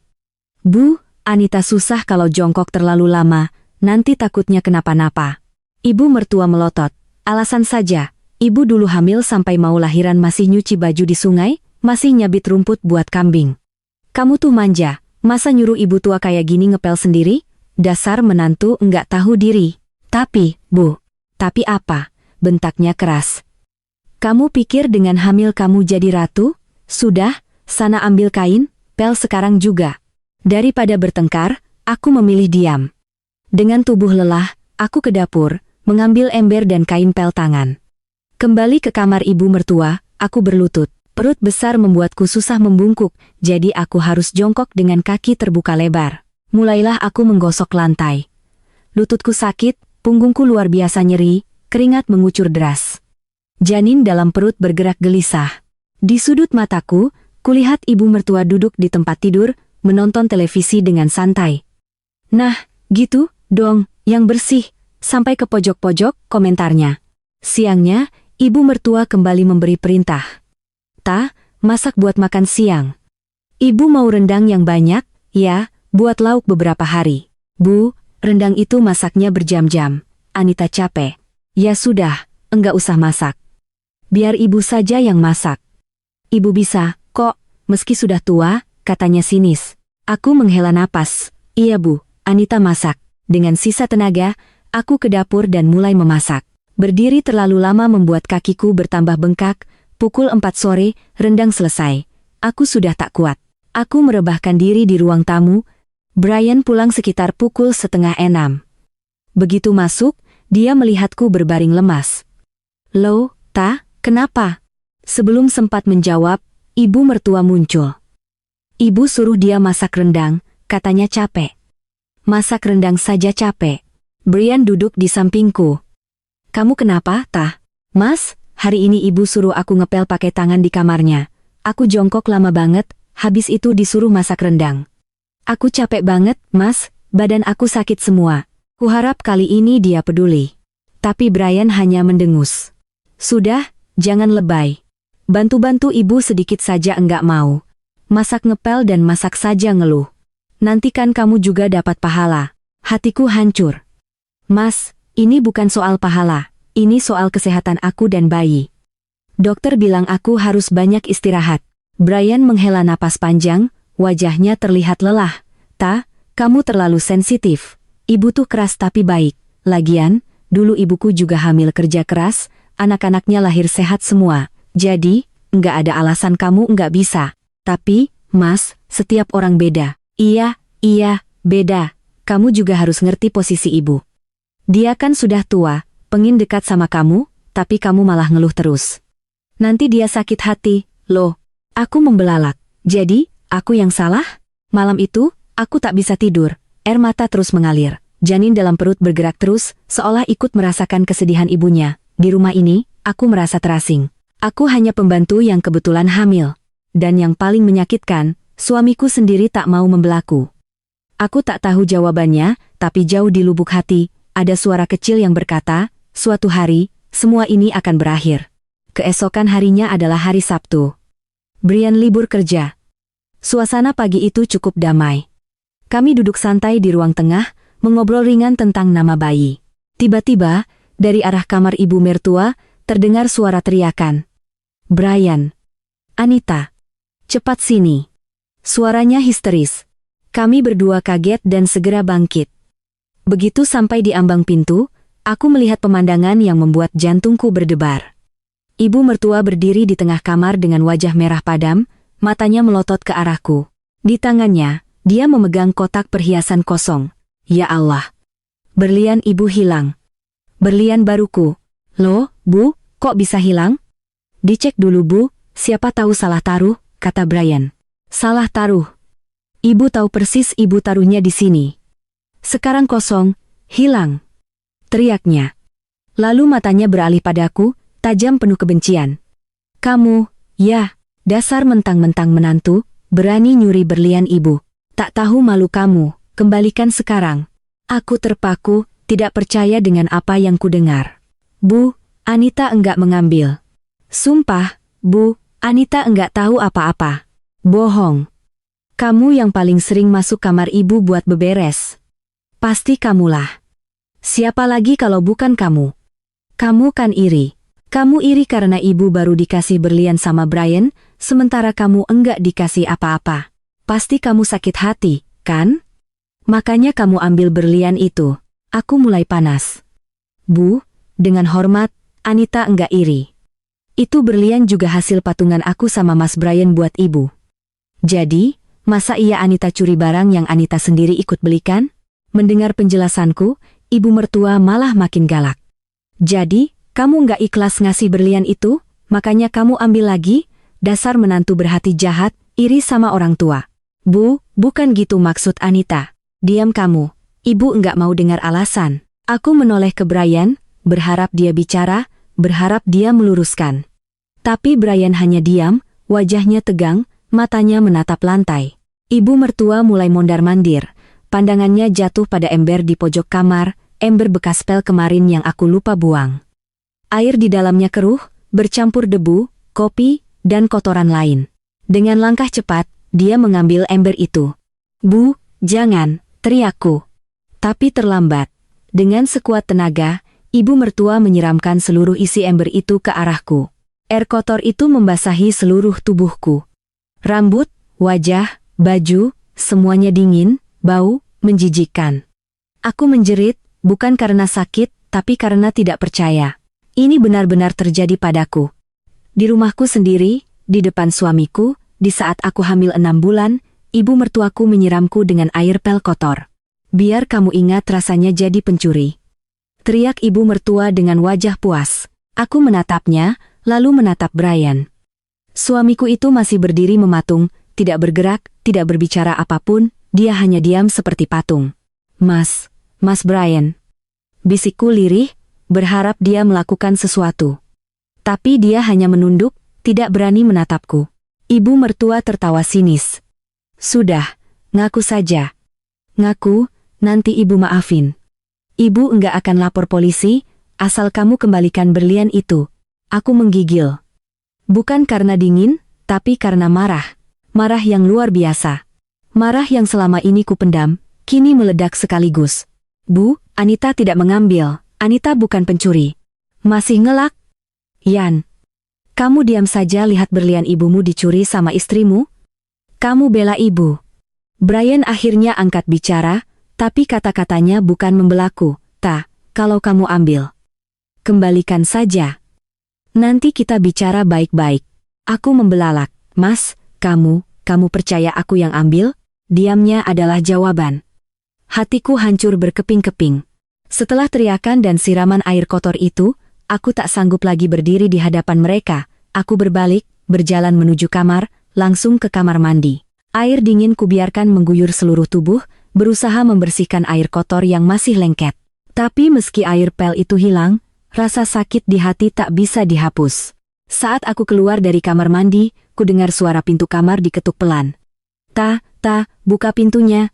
"Bu, Anita susah kalau jongkok terlalu lama, nanti takutnya kenapa-napa." Ibu mertua melotot. "Alasan saja, ibu dulu hamil sampai mau lahiran masih nyuci baju di sungai, masih nyabit rumput buat kambing. Kamu tuh manja, masa nyuruh ibu tua kayak gini ngepel sendiri? Dasar menantu enggak tahu diri." "Tapi, Bu." "Tapi apa?" bentaknya keras. "Kamu pikir dengan hamil kamu jadi ratu? Sudah, sana ambil kain, pel sekarang juga." Daripada bertengkar, aku memilih diam. Dengan tubuh lelah, aku ke dapur, mengambil ember dan kain pel tangan. Kembali ke kamar ibu mertua, aku berlutut. Perut besar membuatku susah membungkuk, jadi aku harus jongkok dengan kaki terbuka lebar. Mulailah aku menggosok lantai. Lututku sakit, punggungku luar biasa nyeri, keringat mengucur deras. Janin dalam perut bergerak gelisah. Di sudut mataku, kulihat ibu mertua duduk di tempat tidur, menonton televisi dengan santai. "Nah, gitu, dong, yang bersih, sampai ke pojok-pojok," komentarnya. Siangnya, ibu mertua kembali memberi perintah. "Ta, masak buat makan siang." "Ibu mau rendang yang banyak?" "Ya, buat lauk beberapa hari." "Bu, rendang itu masaknya berjam-jam." Anita capek. "Ya sudah, enggak usah masak. Biar ibu saja yang masak." "Ibu bisa, kok, meski sudah tua," katanya sinis. Aku menghela napas. "Iya Bu, Anita masak." Dengan sisa tenaga, aku ke dapur dan mulai memasak. Berdiri terlalu lama membuat kakiku bertambah bengkak. Pukul 4 sore, rendang selesai. Aku sudah tak kuat. Aku merebahkan diri di ruang tamu. Brian pulang sekitar pukul 5:30. Begitu masuk, dia melihatku berbaring lemas. "Loh, Ta, kenapa?" Sebelum sempat menjawab, ibu mertua muncul. "Ibu suruh dia masak rendang," katanya capek. "Masak rendang saja capek." Brian duduk di sampingku. "Kamu kenapa, Ta?" "Mas, hari ini ibu suruh aku ngepel pakai tangan di kamarnya. Aku jongkok lama banget, habis itu disuruh masak rendang. Aku capek banget, Mas, badan aku sakit semua." Kuharap kali ini dia peduli. Tapi Brian hanya mendengus. "Sudah, jangan lebay. Bantu-bantu ibu sedikit saja enggak mau. Masak ngepel dan masak saja ngeluh. Nanti kan kamu juga dapat pahala." Hatiku hancur. "Mas, ini bukan soal pahala. Ini soal kesehatan aku dan bayi. Dokter bilang aku harus banyak istirahat." Brian menghela napas panjang, wajahnya terlihat lelah. "Ta, kamu terlalu sensitif. Ibu tuh keras tapi baik. Lagian, dulu ibuku juga hamil kerja keras, anak-anaknya lahir sehat semua. Jadi, nggak ada alasan kamu nggak bisa. Tapi, Mas, setiap orang beda." Iya, beda. Kamu juga harus ngerti posisi ibu. Dia kan sudah tua, pengin dekat sama kamu, tapi kamu malah ngeluh terus. Nanti dia sakit hati, loh." Aku membelalak. "Jadi, aku yang salah?" Malam itu, aku tak bisa tidur. Air mata terus mengalir. Janin dalam perut bergerak terus, seolah ikut merasakan kesedihan ibunya. Di rumah ini, aku merasa terasing. Aku hanya pembantu yang kebetulan hamil. Dan yang paling menyakitkan, suamiku sendiri tak mau membelaku. Aku tak tahu jawabannya, tapi jauh di lubuk hati, ada suara kecil yang berkata, "Suatu hari, semua ini akan berakhir." Keesokan harinya adalah hari Sabtu. Brian libur kerja. Suasana pagi itu cukup damai. Kami duduk santai di ruang tengah, mengobrol ringan tentang nama bayi. Tiba-tiba, dari arah kamar ibu mertua, terdengar suara teriakan. "Brian! Anita! Cepat sini!" Suaranya histeris. Kami berdua kaget dan segera bangkit. Begitu sampai di ambang pintu, aku melihat pemandangan yang membuat jantungku berdebar. Ibu mertua berdiri di tengah kamar dengan wajah merah padam, matanya melotot ke arahku. Di tangannya, dia memegang kotak perhiasan kosong. Ya Allah! Berlian ibu hilang. Berlian baruku. "Loh, Bu, kok bisa hilang?" "Dicek dulu Bu, siapa tahu salah taruh," kata Brian. "Salah taruh? Ibu tahu persis ibu taruhnya di sini." Sekarang kosong, hilang. Teriaknya. Lalu matanya beralih padaku, tajam penuh kebencian. Kamu, ya, dasar mentang-mentang menantu, berani nyuri berlian ibu. Tak tahu malu kamu, kembalikan sekarang. Aku terpaku, tidak percaya dengan apa yang kudengar. Bu, Anita enggak mengambil. Sumpah, Bu, Anita enggak tahu apa-apa. Bohong. Kamu yang paling sering masuk kamar ibu buat beberes. Pasti kamulah. Siapa lagi kalau bukan kamu? Kamu kan iri. Kamu iri karena ibu baru dikasih berlian sama Brian, sementara kamu enggak dikasih apa-apa. Pasti kamu sakit hati, kan? Makanya kamu ambil berlian itu. Aku mulai panas. Bu, dengan hormat, Anita enggak iri. Itu berlian juga hasil patungan aku sama Mas Brian buat ibu. Jadi, masa iya Anita curi barang yang Anita sendiri ikut belikan? Mendengar penjelasanku, ibu mertua malah makin galak. Jadi, kamu nggak ikhlas ngasih berlian itu, makanya kamu ambil lagi, dasar menantu berhati jahat, iri sama orang tua. Bu, bukan gitu maksud Anita. Diam kamu, ibu nggak mau dengar alasan. Aku menoleh ke Brian, berharap dia bicara, berharap dia meluruskan. Tapi Brian hanya diam, wajahnya tegang, matanya menatap lantai. Ibu mertua mulai mondar-mandir, pandangannya jatuh pada ember di pojok kamar, ember bekas pel kemarin yang aku lupa buang. Air di dalamnya keruh, bercampur debu, kopi, dan kotoran lain. Dengan langkah cepat, dia mengambil ember itu. Bu, jangan, teriakku. Tapi terlambat. Dengan sekuat tenaga, ibu mertua menyiramkan seluruh isi ember itu ke arahku. Air kotor itu membasahi seluruh tubuhku. Rambut, wajah, baju, semuanya dingin, bau, menjijikkan. Aku menjerit, bukan karena sakit, tapi karena tidak percaya. Ini benar-benar terjadi padaku. Di rumahku sendiri, di depan suamiku, di saat aku hamil 6 bulan, ibu mertuaku menyiramku dengan air pel kotor. Biar kamu ingat rasanya jadi pencuri. Teriak ibu mertua dengan wajah puas. Aku menatapnya, lalu menatap Brian. Suamiku itu masih berdiri mematung, tidak bergerak, tidak berbicara apapun, dia hanya diam seperti patung. Mas Brian. Bisikku lirih, berharap dia melakukan sesuatu. Tapi dia hanya menunduk, tidak berani menatapku. Ibu mertua tertawa sinis. Sudah, ngaku saja. Ngaku, nanti ibu maafin. Ibu enggak akan lapor polisi, asal kamu kembalikan berlian itu. Aku menggigil. Bukan karena dingin, tapi karena marah. Marah yang luar biasa. Marah yang selama ini kupendam, kini meledak sekaligus. Bu, Anita tidak mengambil. Anita bukan pencuri. Masih ngelak? Yan. Kamu diam saja lihat berlian ibumu dicuri sama istrimu? Kamu bela ibu. Brian akhirnya angkat bicara, tapi kata-katanya bukan membelaku. Kalau kamu ambil. Kembalikan saja. Nanti kita bicara baik-baik. Aku membelalak. Mas, kamu percaya aku yang ambil? Diamnya adalah jawaban. Hatiku hancur berkeping-keping. Setelah teriakan dan siraman air kotor itu, aku tak sanggup lagi berdiri di hadapan mereka. Aku berbalik, berjalan menuju kamar, langsung ke kamar mandi. Air dingin kubiarkan mengguyur seluruh tubuh, berusaha membersihkan air kotor yang masih lengket. Tapi meski air pel itu hilang, rasa sakit di hati tak bisa dihapus. Saat aku keluar dari kamar mandi, kudengar suara pintu kamar diketuk pelan. Buka pintunya,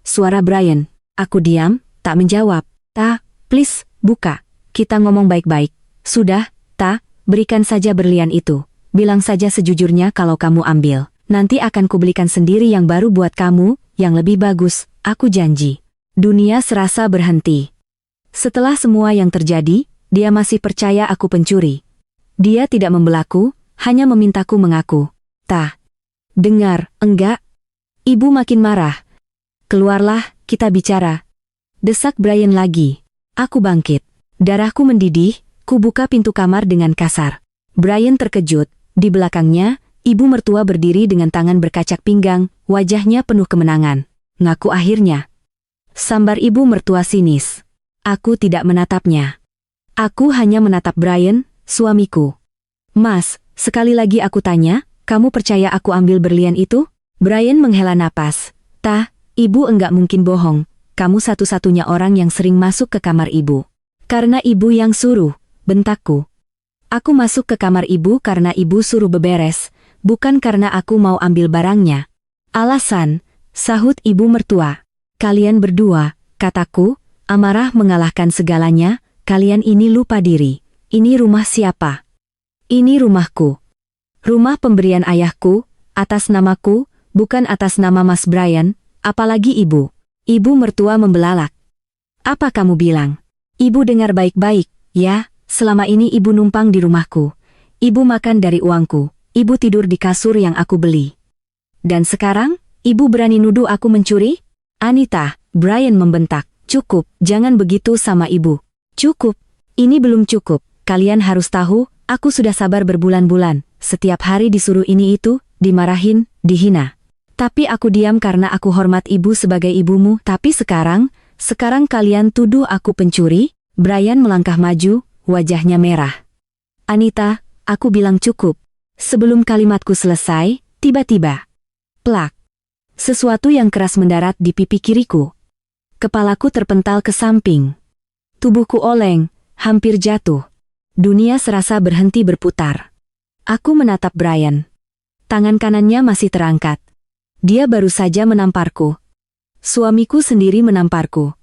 suara Brian. Aku diam, tak menjawab. Please, buka. Kita ngomong baik-baik. Sudah, berikan saja berlian itu. Bilang saja sejujurnya kalau kamu ambil. Nanti akan kubelikan sendiri yang baru buat kamu, yang lebih bagus, aku janji. Dunia serasa berhenti. Setelah semua yang terjadi, dia masih percaya aku pencuri. Dia tidak membelaku, hanya memintaku mengaku. Dengar, enggak? Ibu makin marah. Keluarlah, kita bicara. Desak Brian lagi. Aku bangkit. Darahku mendidih, ku buka pintu kamar dengan kasar. Brian terkejut. Di belakangnya, ibu mertua berdiri dengan tangan berkacak pinggang, wajahnya penuh kemenangan. Ngaku akhirnya. Sambar ibu mertua sinis. Aku tidak menatapnya. Aku hanya menatap Brian, suamiku. Mas, sekali lagi aku tanya, kamu percaya aku ambil berlian itu? Brian menghela napas. Ibu enggak mungkin bohong. kamu satu-satunya orang yang sering masuk ke kamar ibu. Karena ibu yang suruh, bentakku. Aku masuk ke kamar ibu karena ibu suruh beberes, bukan karena aku mau ambil barangnya. Alasan, sahut ibu mertua. Kalian berdua, kataku, amarah mengalahkan segalanya, kalian ini lupa diri. Ini rumah siapa? Ini rumahku. Rumah pemberian ayahku, atas namaku, bukan atas nama Mas Brian, apalagi ibu. Ibu mertua membelalak. Apa kamu bilang? Ibu dengar baik-baik, ya, selama ini ibu numpang di rumahku. Ibu makan dari uangku, ibu tidur di kasur yang aku beli. Dan sekarang, ibu berani nuduh aku mencuri? Anita, Brian membentak. Cukup, jangan begitu sama ibu. Cukup, ini belum cukup. Kalian harus tahu, aku sudah sabar berbulan-bulan. Setiap hari disuruh ini itu, dimarahin, dihina. Tapi aku diam karena aku hormat ibu sebagai ibumu. Tapi sekarang kalian tuduh aku pencuri? Brian melangkah maju, wajahnya merah. Anita, aku bilang cukup. Sebelum kalimatku selesai, tiba-tiba. Plak. Sesuatu yang keras mendarat di pipi kiriku. Kepalaku terpental ke samping. Tubuhku oleng, hampir jatuh. Dunia serasa berhenti berputar. Aku menatap Brian. Tangan kanannya masih terangkat. Dia baru saja menamparku. Suamiku sendiri menamparku.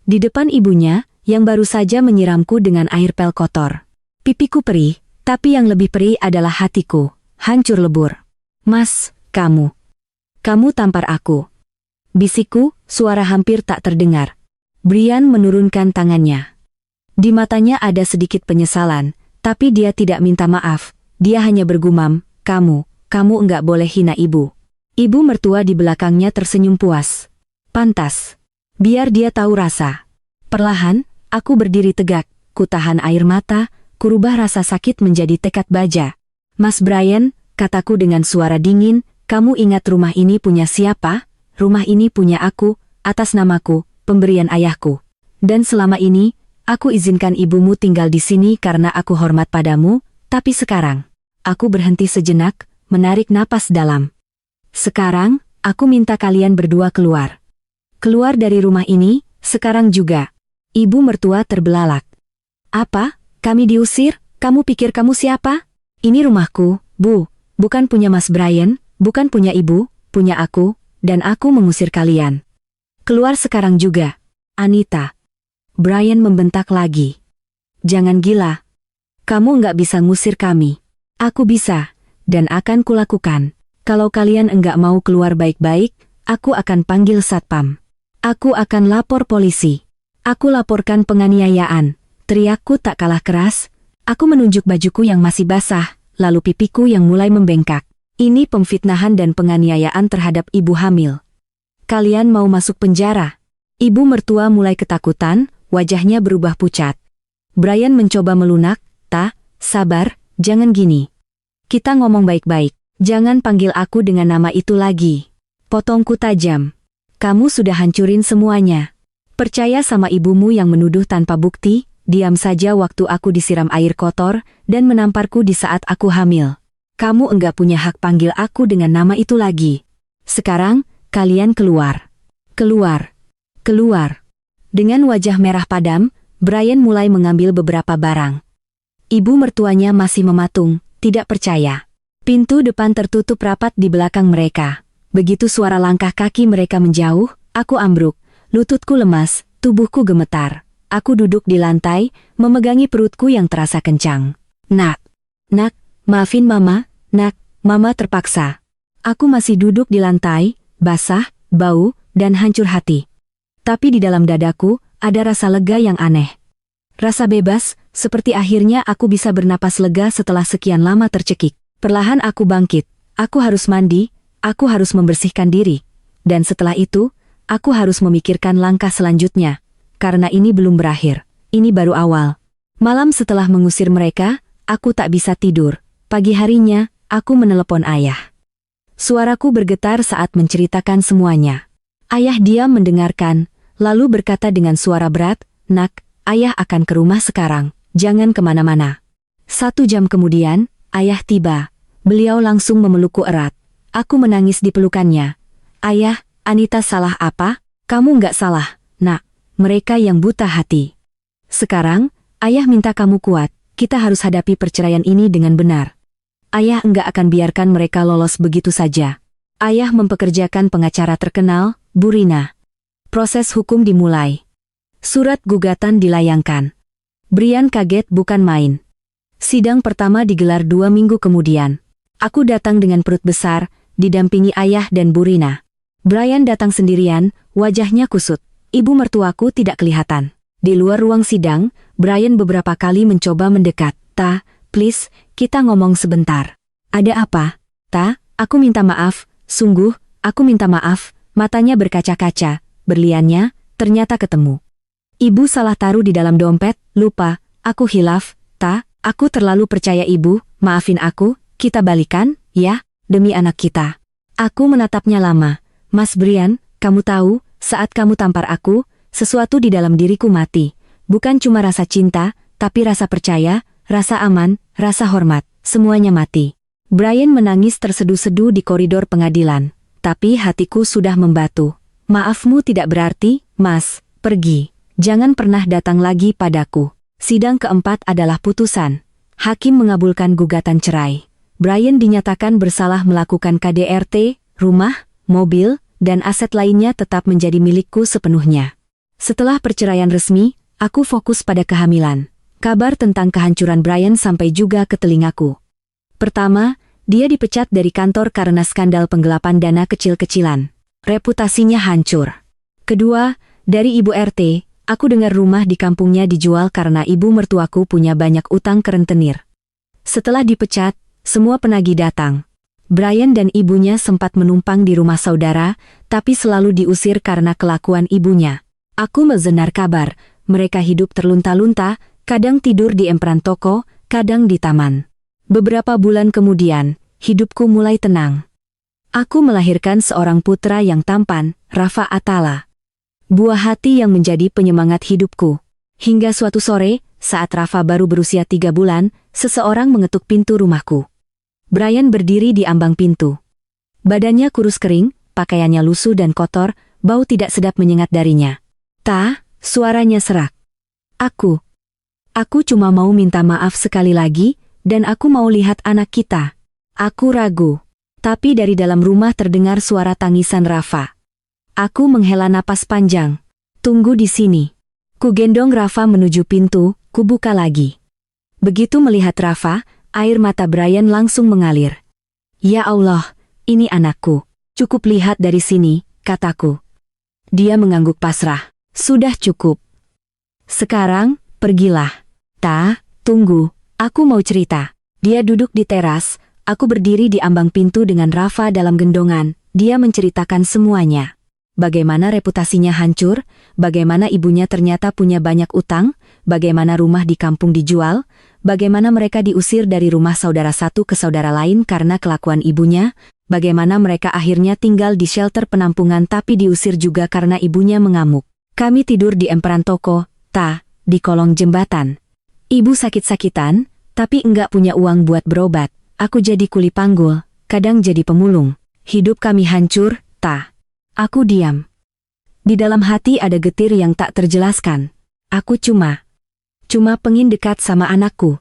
Di depan ibunya, yang baru saja menyiramku dengan air pel kotor. Pipiku perih, tapi yang lebih perih adalah hatiku. Hancur lebur. Mas, kamu tampar aku. Bisikku, suara hampir tak terdengar. Brian menurunkan tangannya. Di matanya ada sedikit penyesalan, tapi dia tidak minta maaf. Dia hanya bergumam, kamu enggak boleh hina ibu. Ibu mertua di belakangnya tersenyum puas. Pantas. Biar dia tahu rasa. Perlahan, aku berdiri tegak, kutahan air mata, kurubah rasa sakit menjadi tekad baja. Mas Brian, kataku dengan suara dingin, kamu ingat rumah ini punya siapa? Rumah ini punya aku, atas namaku, pemberian ayahku. Dan selama ini, aku izinkan ibumu tinggal di sini karena aku hormat padamu, tapi sekarang, aku berhenti sejenak, menarik napas dalam. Sekarang, aku minta kalian berdua keluar. Keluar dari rumah ini, sekarang juga. Ibu mertua terbelalak. Apa? Kami diusir? Kamu pikir kamu siapa? Ini rumahku, Bu. Bukan punya Mas Brian, bukan punya ibu, punya aku, dan aku mengusir kalian. Keluar sekarang juga. Anita. Brian membentak lagi. Jangan gila. Kamu nggak bisa ngusir kami. Aku bisa, dan akan kulakukan. Kalau kalian enggak mau keluar baik-baik, aku akan panggil satpam. Aku akan lapor polisi. Aku laporkan penganiayaan. Teriakku tak kalah keras. Aku menunjuk bajuku yang masih basah, lalu pipiku yang mulai membengkak. Ini pemfitnahan dan penganiayaan terhadap ibu hamil. Kalian mau masuk penjara? Ibu mertua mulai ketakutan, wajahnya berubah pucat. Brian mencoba melunak, sabar, jangan gini. Kita ngomong baik-baik, jangan panggil aku dengan nama itu lagi. Potongku tajam. Kamu sudah hancurin semuanya. Percaya sama ibumu yang menuduh tanpa bukti, diam saja waktu aku disiram air kotor, dan menamparku di saat aku hamil. Kamu enggak punya hak panggil aku dengan nama itu lagi. Sekarang, kalian keluar. Keluar. Keluar. Dengan wajah merah padam, Brian mulai mengambil beberapa barang. Ibu mertuanya masih mematung, tidak percaya. Pintu depan tertutup rapat di belakang mereka. Begitu suara langkah kaki mereka menjauh, aku ambruk. Lututku lemas, tubuhku gemetar. Aku duduk di lantai, memegangi perutku yang terasa kencang. Nak, maafin Mama, Nak, Mama terpaksa. Aku masih duduk di lantai, basah, bau, dan hancur hati. Tapi di dalam dadaku, ada rasa lega yang aneh. Rasa bebas, seperti akhirnya aku bisa bernapas lega setelah sekian lama tercekik. Perlahan aku bangkit, aku harus mandi, aku harus membersihkan diri. Dan setelah itu, aku harus memikirkan langkah selanjutnya. Karena ini belum berakhir, ini baru awal. Malam setelah mengusir mereka, aku tak bisa tidur. Pagi harinya, aku menelepon ayah. Suaraku bergetar saat menceritakan semuanya. Ayah diam mendengarkan, lalu berkata dengan suara berat, Nak, ayah akan ke rumah sekarang, jangan kemana-mana. 1 jam kemudian, ayah tiba. Beliau langsung memelukku erat. Aku menangis di pelukannya. Ayah, Anita salah apa? Kamu nggak salah, nak, mereka yang buta hati. Sekarang, ayah minta kamu kuat, kita harus hadapi perceraian ini dengan benar. Ayah enggak akan biarkan mereka lolos begitu saja. Ayah mempekerjakan pengacara terkenal, Bu Rina. Proses hukum dimulai. Surat gugatan dilayangkan. Brian kaget bukan main. Sidang pertama digelar 2 minggu kemudian. Aku datang dengan perut besar, didampingi ayah dan Bu Rina. Brian datang sendirian, wajahnya kusut. Ibu mertuaku tidak kelihatan. Di luar ruang sidang, Brian beberapa kali mencoba mendekat. "Ta, please, kita ngomong sebentar." "Ada apa?" "Ta, aku minta maaf. Sungguh, aku minta maaf." Matanya berkaca-kaca, berliannya, ternyata ketemu. "Ibu salah taruh di dalam dompet, lupa, aku hilaf." "Ta, aku terlalu percaya ibu, maafin aku, kita balikan, ya, demi anak kita." Aku menatapnya lama. "Mas Brian, kamu tahu, saat kamu tampar aku, sesuatu di dalam diriku mati. Bukan cuma rasa cinta, tapi rasa percaya, rasa aman, rasa hormat, semuanya mati." Brian menangis terseduh-seduh di koridor pengadilan. Tapi hatiku sudah membatu. "Maafmu tidak berarti, Mas, pergi. Jangan pernah datang lagi padaku." Sidang keempat adalah putusan. Hakim mengabulkan gugatan cerai. Brian dinyatakan bersalah melakukan KDRT, rumah, mobil, dan aset lainnya tetap menjadi milikku sepenuhnya. Setelah perceraian resmi, aku fokus pada kehamilan. Kabar tentang kehancuran Brian sampai juga ke telingaku. Pertama, dia dipecat dari kantor karena skandal penggelapan dana kecil-kecilan. Reputasinya hancur. Kedua, dari ibu RT, aku dengar rumah di kampungnya dijual karena ibu mertuaku punya banyak utang ke rentenir. Setelah dipecat, semua penagih datang. Brian dan ibunya sempat menumpang di rumah saudara, tapi selalu diusir karena kelakuan ibunya. Aku mendengar kabar, mereka hidup terlunta-lunta, kadang tidur di emperan toko, kadang di taman. Beberapa bulan kemudian, hidupku mulai tenang. Aku melahirkan seorang putra yang tampan, Rafa Atala. Buah hati yang menjadi penyemangat hidupku. Hingga suatu sore, saat Rafa baru berusia 3 bulan, seseorang mengetuk pintu rumahku. Brian berdiri di ambang pintu. Badannya kurus kering, pakaiannya lusuh dan kotor, bau tidak sedap menyengat darinya. "Ta," suaranya serak. Aku cuma mau minta maaf sekali lagi, dan aku mau lihat anak kita." Aku ragu. Tapi dari dalam rumah terdengar suara tangisan Rafa. Aku menghela napas panjang. "Tunggu di sini." Ku gendong Rafa menuju pintu, ku buka lagi. Begitu melihat Rafa, air mata Brian langsung mengalir. "Ya Allah, ini anakku. Cukup lihat dari sini," kataku. Dia mengangguk pasrah. "Sudah cukup. Sekarang, pergilah." "Ta, tunggu, aku mau cerita." Dia duduk di teras, aku berdiri di ambang pintu dengan Rafa dalam gendongan. Dia menceritakan semuanya. Bagaimana reputasinya hancur, bagaimana ibunya ternyata punya banyak utang, bagaimana rumah di kampung dijual, bagaimana mereka diusir dari rumah saudara satu ke saudara lain karena kelakuan ibunya, bagaimana mereka akhirnya tinggal di shelter penampungan tapi diusir juga karena ibunya mengamuk. Kami tidur di emperan toko, Ta, di kolong jembatan. Ibu sakit-sakitan, tapi enggak punya uang buat berobat. Aku jadi kuli panggul, kadang jadi pemulung. Hidup kami hancur, Ta. Aku diam. Di dalam hati ada getir yang tak terjelaskan. Aku cuma pengin dekat sama anakku.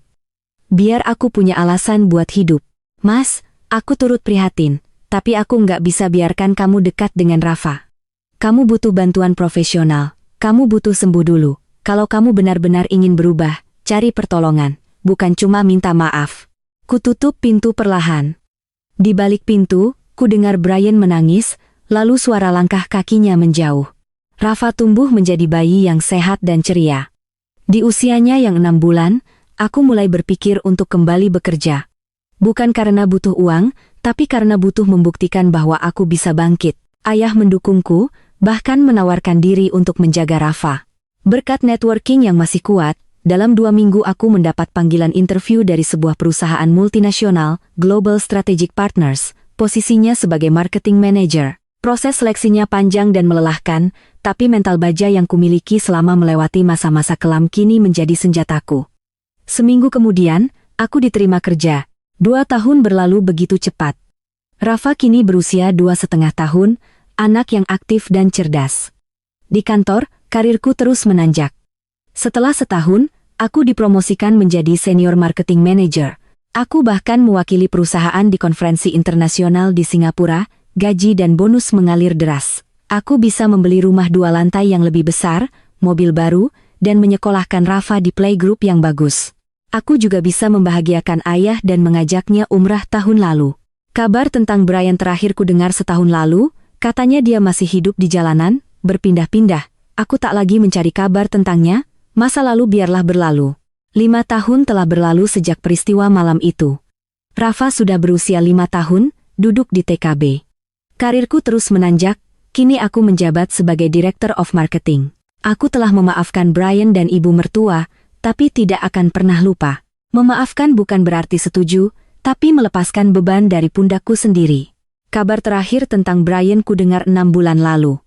Biar aku punya alasan buat hidup. "Mas, aku turut prihatin, tapi aku nggak bisa biarkan kamu dekat dengan Rafa. Kamu butuh bantuan profesional, kamu butuh sembuh dulu. Kalau kamu benar-benar ingin berubah, cari pertolongan, bukan cuma minta maaf." Ku tutup pintu perlahan. Di balik pintu, ku dengar Brian menangis, lalu suara langkah kakinya menjauh. Rafa tumbuh menjadi bayi yang sehat dan ceria. Di usianya yang 6 bulan, aku mulai berpikir untuk kembali bekerja. Bukan karena butuh uang, tapi karena butuh membuktikan bahwa aku bisa bangkit. Ayah mendukungku, bahkan menawarkan diri untuk menjaga Rafa. Berkat networking yang masih kuat, dalam 2 minggu aku mendapat panggilan interview dari sebuah perusahaan multinasional, Global Strategic Partners, posisinya sebagai marketing manager. Proses seleksinya panjang dan melelahkan, tapi mental baja yang kumiliki selama melewati masa-masa kelam kini menjadi senjataku. Seminggu kemudian, aku diterima kerja. 2 tahun berlalu begitu cepat. Rafa kini berusia 2,5 tahun, anak yang aktif dan cerdas. Di kantor, karirku terus menanjak. Setelah setahun, aku dipromosikan menjadi Senior Marketing Manager. Aku bahkan mewakili perusahaan di konferensi internasional di Singapura, gaji dan bonus mengalir deras. Aku bisa membeli rumah 2 lantai yang lebih besar, mobil baru, dan menyekolahkan Rafa di playgroup yang bagus. Aku juga bisa membahagiakan ayah dan mengajaknya umrah tahun lalu. Kabar tentang Brian terakhir ku dengar setahun lalu, katanya dia masih hidup di jalanan, berpindah-pindah. Aku tak lagi mencari kabar tentangnya, masa lalu biarlah berlalu. 5 tahun telah berlalu sejak peristiwa malam itu. Rafa sudah berusia 5 tahun, duduk di TKB. Karirku terus menanjak, kini aku menjabat sebagai Director of Marketing. Aku telah memaafkan Brian dan ibu mertua, tapi tidak akan pernah lupa. Memaafkan bukan berarti setuju, tapi melepaskan beban dari pundakku sendiri. Kabar terakhir tentang Brian ku dengar 6 bulan lalu.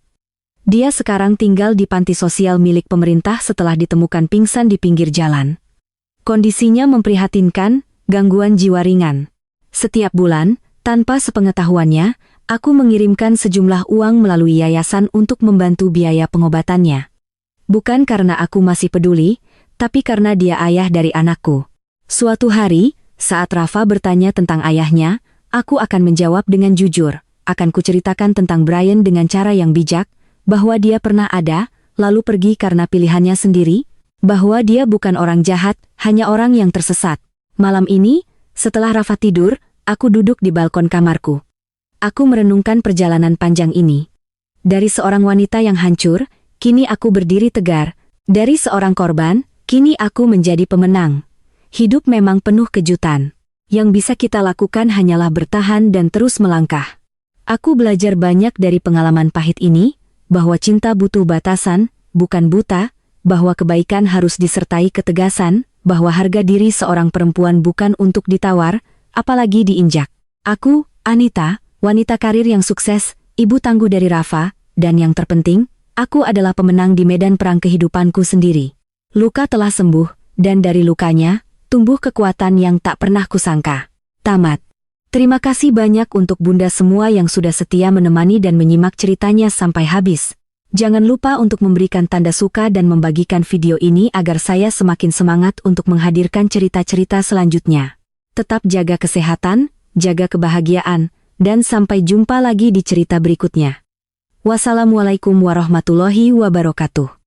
Dia sekarang tinggal di panti sosial milik pemerintah setelah ditemukan pingsan di pinggir jalan. Kondisinya memprihatinkan, gangguan jiwa ringan. Setiap bulan, tanpa sepengetahuannya, aku mengirimkan sejumlah uang melalui yayasan untuk membantu biaya pengobatannya. Bukan karena aku masih peduli, tapi karena dia ayah dari anakku. Suatu hari, saat Rafa bertanya tentang ayahnya, aku akan menjawab dengan jujur. Akan kuceritakan tentang Brian dengan cara yang bijak, bahwa dia pernah ada, lalu pergi karena pilihannya sendiri, bahwa dia bukan orang jahat, hanya orang yang tersesat. Malam ini, setelah Rafa tidur, aku duduk di balkon kamarku. Aku merenungkan perjalanan panjang ini. Dari seorang wanita yang hancur, kini aku berdiri tegar. Dari seorang korban, kini aku menjadi pemenang. Hidup memang penuh kejutan. Yang bisa kita lakukan hanyalah bertahan dan terus melangkah. Aku belajar banyak dari pengalaman pahit ini, bahwa cinta butuh batasan, bukan buta, bahwa kebaikan harus disertai ketegasan, bahwa harga diri seorang perempuan bukan untuk ditawar, apalagi diinjak. Aku, Anita, wanita karir yang sukses, ibu tangguh dari Rafa, dan yang terpenting, aku adalah pemenang di medan perang kehidupanku sendiri. Luka telah sembuh, dan dari lukanya, tumbuh kekuatan yang tak pernah kusangka. Tamat. Terima kasih banyak untuk Bunda semua yang sudah setia menemani dan menyimak ceritanya sampai habis. Jangan lupa untuk memberikan tanda suka dan membagikan video ini agar saya semakin semangat untuk menghadirkan cerita-cerita selanjutnya. Tetap jaga kesehatan, jaga kebahagiaan, dan sampai jumpa lagi di cerita berikutnya. Wassalamualaikum warahmatullahi wabarakatuh.